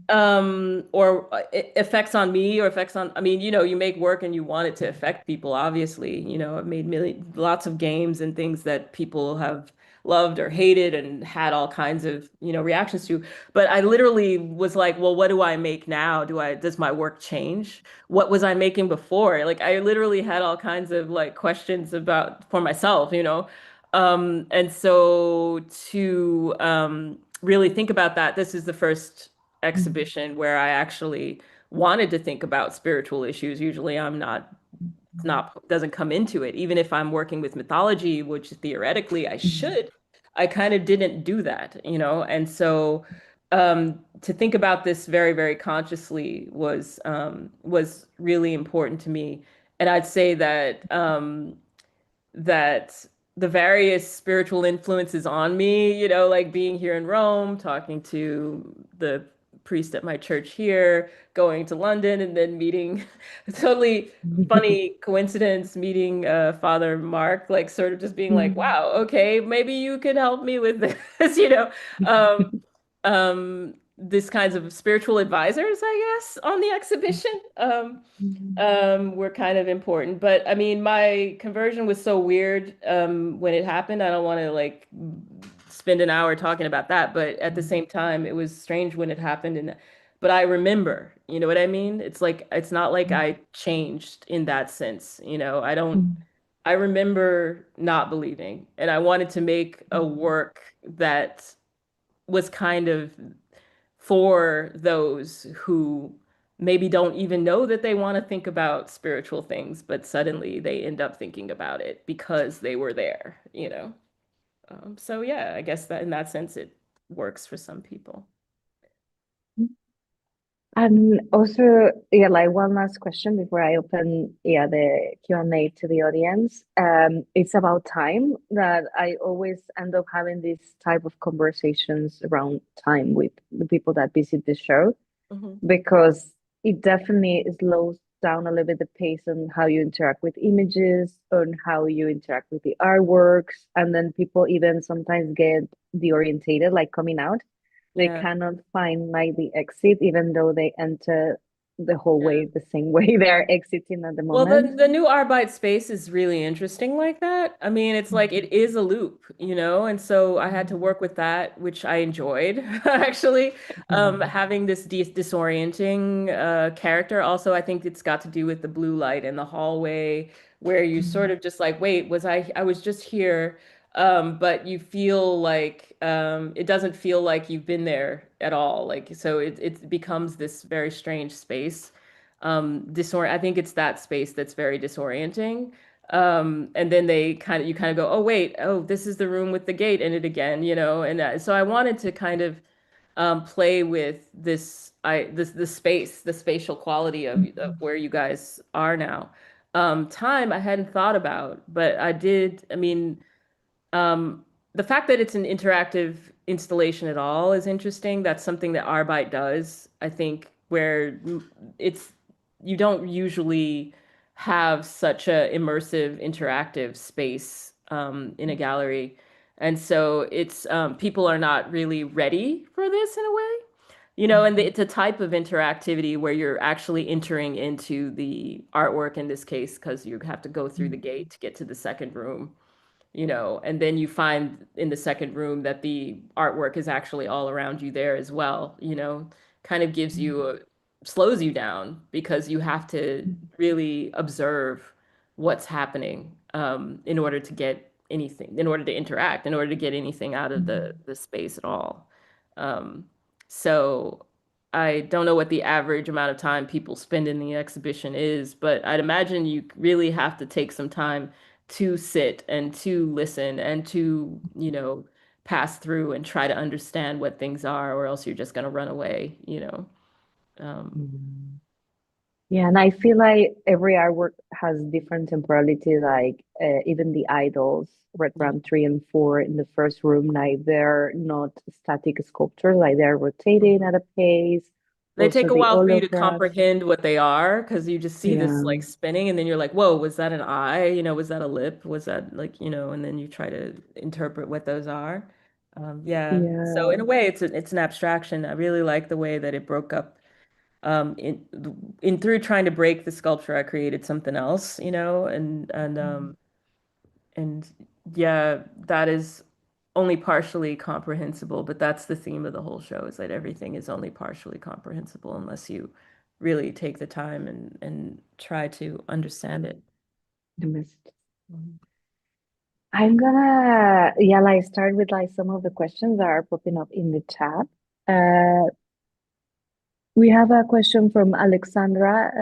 or effects on me or effects on I mean you make work and you want it to affect people obviously I've made lots of games and things that people have loved or hated and had all kinds of reactions to but I literally was like well what do I make now does my work change what was I making before like I literally had all kinds of like questions about for myself and so to really think about that this is the first exhibition where I actually wanted to think about spiritual issues. Usually I'm not, it's not, doesn't come into it. Even if I'm working with mythology, which theoretically I should, I kind of didn't do that, And so to think about this very, very consciously was really important to me. And I'd say that the various spiritual influences on me, like being here in Rome, talking to the priest at my church here, going to London, and then meeting a totally funny coincidence, meeting Father Mark, like sort of just being like, wow, okay, maybe you could help me with this, Um, this kinds of spiritual advisors, I guess, on the exhibition. Were kind of important. But I mean, my conversion was so weird when it happened. I don't want to like spend an hour talking about that, but at the same time, it was strange when it happened. And but I remember, you know what I mean? It's like it's not like I changed in that sense, I don't. I remember not believing, and I wanted to make a work that was kind of for those who maybe don't even know that they want to think about spiritual things, but suddenly they end up thinking about it because they were there. So yeah, I guess that in that sense it works for some people. And also, yeah, like one last question before I open, yeah, the Q&A to the audience. It's about time that I always end up having this type of conversations around time with the people that visit the show Mhm. because it definitely slows down a little bit the pace on how you interact with images, on how you interact with the artworks, and then people even sometimes get deorientated, like coming out. They Yeah. cannot find like the exit, even though they enter the Yeah. hallway the same way they are exiting at the Well, moment. the new Arbeit space is really interesting like that. I mean, it's like it is a loop, you know, and so I had to work with that, which I enjoyed actually. Having this disorienting character. Also, I think it's got to do with the blue light in the hallway, where you sort of just like, wait, I was just here, but you feel like it doesn't feel like you've been there at all. Like, so it becomes this very strange space. I think it's that space that's very disorienting. And then you kind of go, oh wait, oh, this is the room with the gate in it again, you know. And so I wanted to kind of play with the space, the spatial quality of where you guys are now. Time I hadn't thought about, but I did. I mean, um, the fact that it's an interactive installation at all is interesting. That's something that Arbite does, I think, where it's you don't usually have such a immersive, interactive space in a gallery. And so people are not really ready for this in a way. You know, and it's a type of interactivity where you're actually entering into the artwork in this case, because you have to go through the gate to get to the second room, you know, and then you find in the second room that the artwork is actually all around you there as well, you know, kind of slows you down because you have to really observe what's happening in order to get anything, in order to interact, in order to get anything out of the space at all. Um, so I don't know what the average amount of time people spend in the exhibition is, but I'd imagine you really have to take some time to sit and to listen and to, you know, pass through and try to understand what things are, or else you're just going to run away, you know. Um, Mhm. Yeah, and I feel like every artwork has different temporality, like even the idols, Red yeah. Ram 3 and 4 in the first room, like they're not static sculptures, like they're rotating Mhm. at a pace. They Also take a the while for you to holographs. comprehend what they are because you just see this Yeah, like spinning and then you're like, whoa, was that an eye? You know, was that a lip? Was that like, you know, and then you try to interpret what those are. Yeah. So yeah. in a way, it's an abstraction. I really like the way that it broke up in through trying to break the sculpture, I created something else, you know, and yeah, that is only partially comprehensible, but that's the theme of the whole show is that everything is only partially comprehensible unless you really take the time and try to understand it. The mist. Mhm. I'm gonna, yeah, like start with like some of the questions that are popping up in the chat. Uh, we have a question from Alexandra.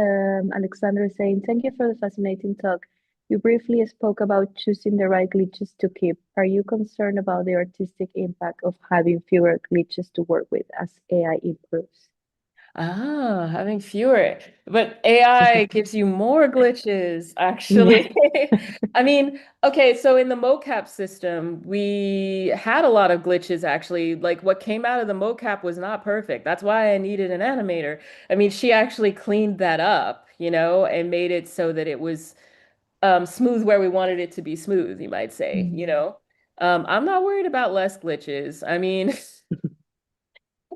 Alexandra is saying, "Thank you for the fascinating talk. You briefly spoke about choosing the right glitches to keep. Are you concerned about the artistic impact of having fewer glitches to work with as AI improves?" Ah, having fewer. But AI gives you more glitches, Yeah. actually. I mean, okay, so in the mocap system, we had a lot of glitches, actually. Like what came out of the mocap was not perfect. That's why I needed an animator. I mean, she actually cleaned that up, you know, and made it so that it was smooth where we wanted it to be smooth, you might say, you Mm. know. I'm not worried about less glitches. I mean,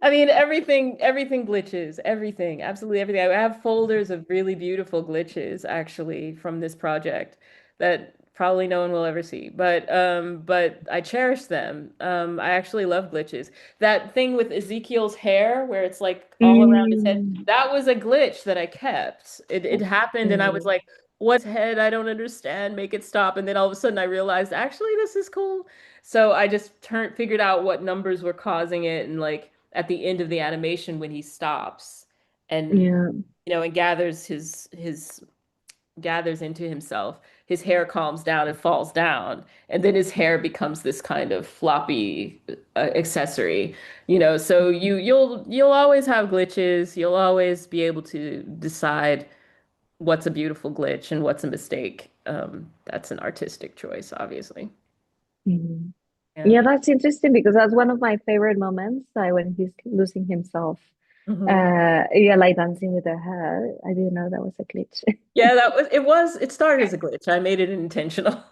everything glitches, everything, absolutely everything. I have folders of really beautiful glitches actually from this project that probably no one will ever see. But I cherish them. I actually love glitches. That thing with Ezekiel's hair where it's like all around his head, Mm. that was a glitch that I kept. It happened and I was Okay. like, what's head? I don't understand. Make it stop. And then all of a sudden I realized actually this is cool. So I just figured out what numbers were causing it and like at the end of the animation when he stops and Yeah. you know and gathers his gathers into himself, his hair calms down and falls down, and then his hair becomes this kind of floppy accessory, so you'll always have glitches. You'll always be able to decide what's a beautiful glitch and what's a mistake. That's an artistic choice, obviously. Mhm. Yeah. Yeah, that's interesting because that's one of my favorite moments, when he's losing himself. Mhm. Yeah, like dancing with her hair. I didn't know that was a glitch. Yeah, it started as a glitch. I made it intentional.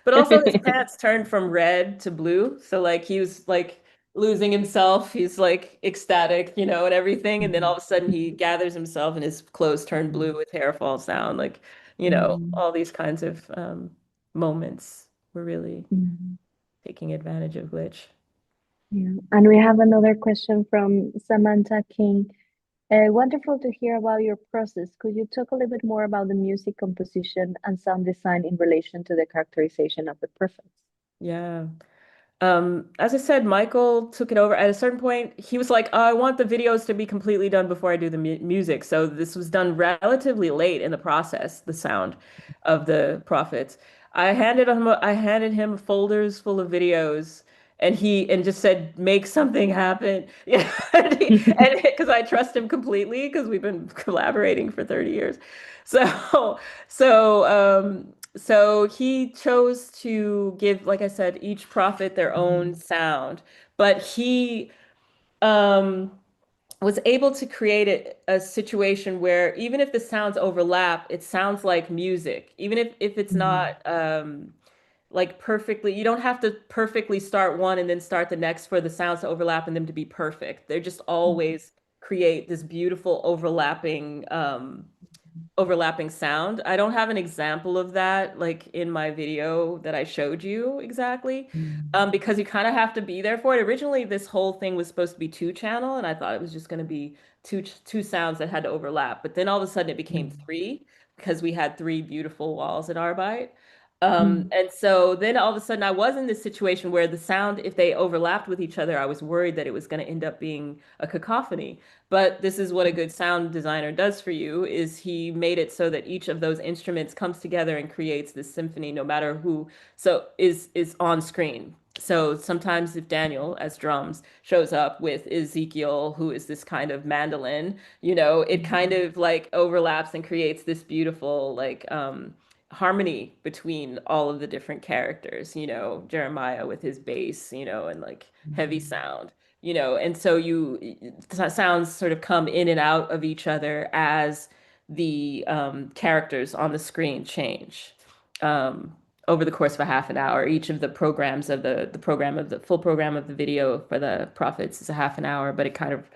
But also his pants turned from red to blue. So like he was like losing himself. He's like ecstatic, and everything. And then all of a sudden he gathers himself and his clothes turn blue, his hair falls down. Like, Mm, all these kinds of moments were really mm, taking advantage of glitch. yeah. And we have another question from Samantha King. Wonderful to hear about your process. Could you talk a little bit more about the music composition and sound design in relation to the characterization of the prophets? Yeah. As I said, Michael took it over. At a certain point, he was like, "Oh, I want the videos to be completely done before I do the mu music." So this was done relatively late in the process, the sound of the prophets. I handed him folders full of videos, and he just said, "Make something happen." Yeah, and because I trust him completely because we've been collaborating for 30 years. So so he chose to give, like I said, each prophet their own sound, but he um, was able to create a situation where even if the sounds overlap, it sounds like music. Even if it's not like perfectly, you don't have to perfectly start one and then start the next for the sounds to overlap and them to be perfect. They're just always create this beautiful overlapping sound. I don't have an example of that like in my video that I showed you exactly, because you kind of have to be there for it. Originally, this whole thing was supposed to be two channel, and I thought it was just going to be two sounds that had to overlap. But then all of a sudden, it became three because we had three beautiful walls at Arbite. And so then all of a sudden, I was in this situation where the sound, if they overlapped with each other, I was worried that it was going to end up being a cacophony. But this is what a good sound designer does for you, is he made it so that each of those instruments comes together and creates this symphony no matter who is on screen. So sometimes if Daniel as drums shows up with Ezekiel, who is this kind of mandolin, it kind of like overlaps and creates this beautiful like harmony between all of the different characters, Jeremiah with his bass, and like heavy sound, and so sounds sort of come in and out of each other as the characters on the screen change um, over the course of a half an hour. Each of the programs of the program of the full program of the video for the prophets is a half an hour, but it kind of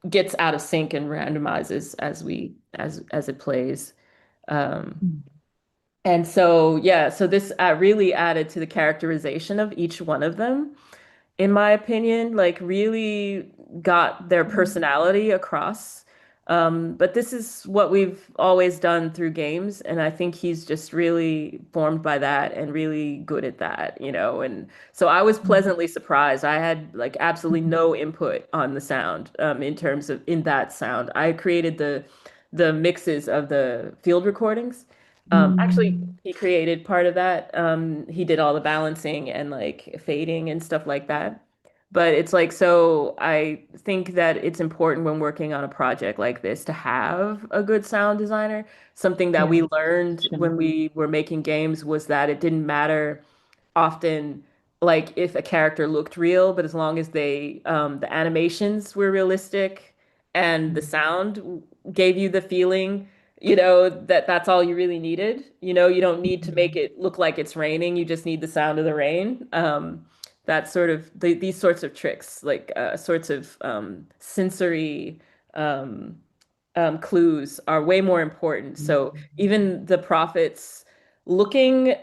gets out of sync and randomizes as it plays. Um, and so, yeah, so this really added to the characterization of each one of them, in my opinion, like really got their personality across. But this is what we've always done through games, and I think he's just really formed by that and really good at that. And so I was pleasantly surprised. I had like absolutely no input on the sound, in terms of in that sound. I created the mixes of the field recordings. Actually, he created part of that. He did all the balancing and like fading and stuff like that. But it's like, so I think that it's important when working on a project like this to have a good sound designer. Something that we Yeah, learned sure. when we were making games was that it didn't matter often like if a character looked real, but as long as the animations were realistic and the sound gave you the feeling, that that's all you really needed. You don't need to make it look like it's raining. You just need the sound of the rain. That sort of these sorts of tricks, like sorts of sensory um, clues are way more important. So even the prophets looking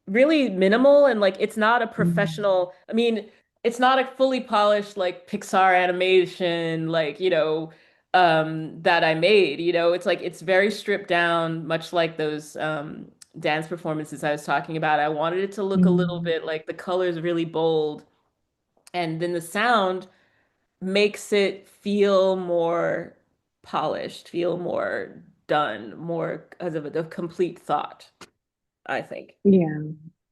really minimal and like it's not a professional, I mean, it's not a fully polished like Pixar animation, like, that I made, it's like it's very stripped down, much like those dance performances I was talking about. I wanted it to look a little bit like the colors really bold, and then the sound makes it feel more polished, feel more done more because of the complete thought, I think. Yeah. Yeah.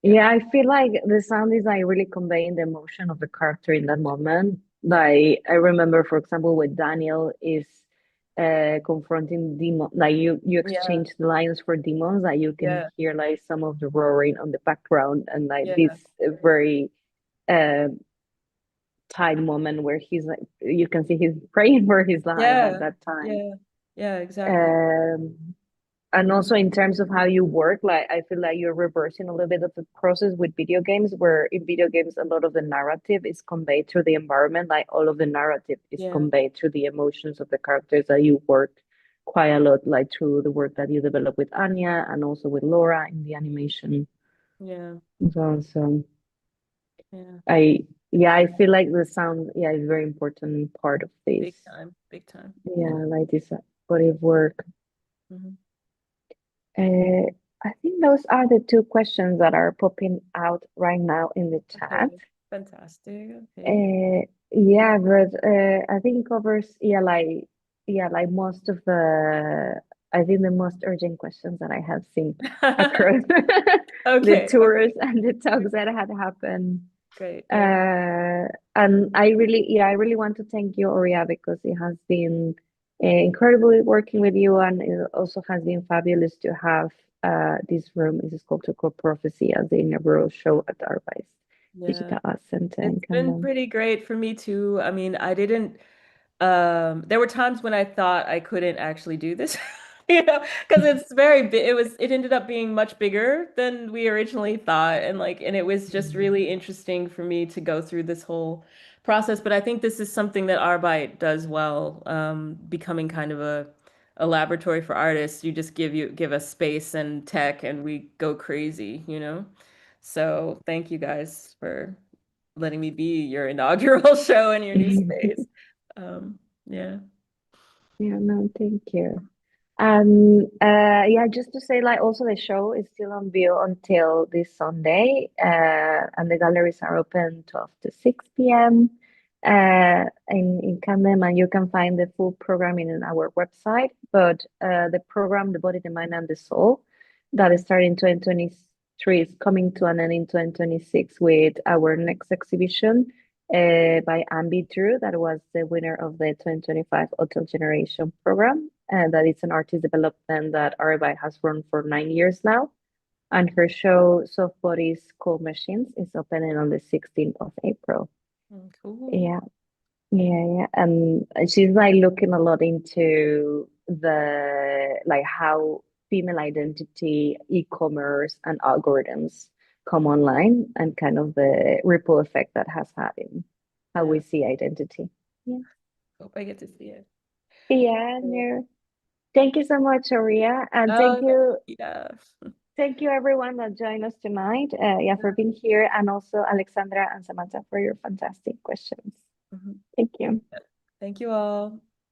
Yeah, I feel like the sound is like really conveying the emotion of the character in that moment. Yeah. Like I remember, for example, when Daniel is confronting demon, like you Yeah. exchange the lines for demons, like you can Yeah. hear like some of the roaring on the background and like Yeah. this very uh tight moment where he's like you can see he's praying for his life at Yeah. that time. Yeah. Yeah, exactly. Um and also in terms of how you work, like I feel like you're reversing a little bit of the process with video games, where in video games a lot of the narrative is conveyed through the environment, like all of the narrative is Yeah. conveyed through the emotions of the characters that you work quite a lot, like through the work that you develop with Anya and also with Laura in the animation. Yeah. So Yeah. I yeah, I feel like the sound, yeah, is a very important part of this. Big time. Big time. Yeah, like this body of work. Mhm. Uh, I think those are the two questions that are popping out right now in the chat. Okay. Fantastic. Okay. Uh, yeah, but I think it covers like most of I think the most urgent questions that I have seen across the Okay. tours Okay. and the talks that had happened. Great. Yeah. And I really want to thank you, Aurea, because it has been incredible working with you, and it also has been fabulous to have this room is Sculpture Called Prophecy as the inaugural show at the Arvice Yeah. Digital Art Center in It's been Camden. pretty great for me too. I mean, I didn't there were times when I thought I couldn't actually do this, because it's very big. It ended up being much bigger than we originally thought. And it was just really interesting for me to go through this whole process. But I think this is something that Arbite does well, becoming kind of a laboratory for artists. You just give us space and tech and we go crazy. So thank you guys for letting me be your inaugural show in your new space. Yeah. Yeah, no, thank you. Yeah, just to say, like, also the show is still on view until this Sunday, and the galleries are open 12 to 6 p.m. In Camden, and you can find the full programming on our website. But the program, The Body, the Mind, and the Soul, that is starting in 2023, is coming to an end in 2026 with our next exhibition by Ambi Drew, that was the winner of the 2025 Hotel Generation program. And that is an artist development that Arabai has run for 9 years now. And her show, Soft Bodies, Cold Machines, is opening on the 16th of April. Cool. Yeah, yeah. And she's like looking a lot into the like how female identity, e-commerce, and algorithms come online, and kind of the ripple effect that has had in how Yeah. we see identity. Yeah. Hope I get to see it. Yeah, Cool. no. Thank you so much, Aurea, and Oh, yeah. thank you everyone that joined us tonight. Yeah, for being here, and also Alexandra and Samantha for your fantastic questions. Mhm. Thank you. Thank you all.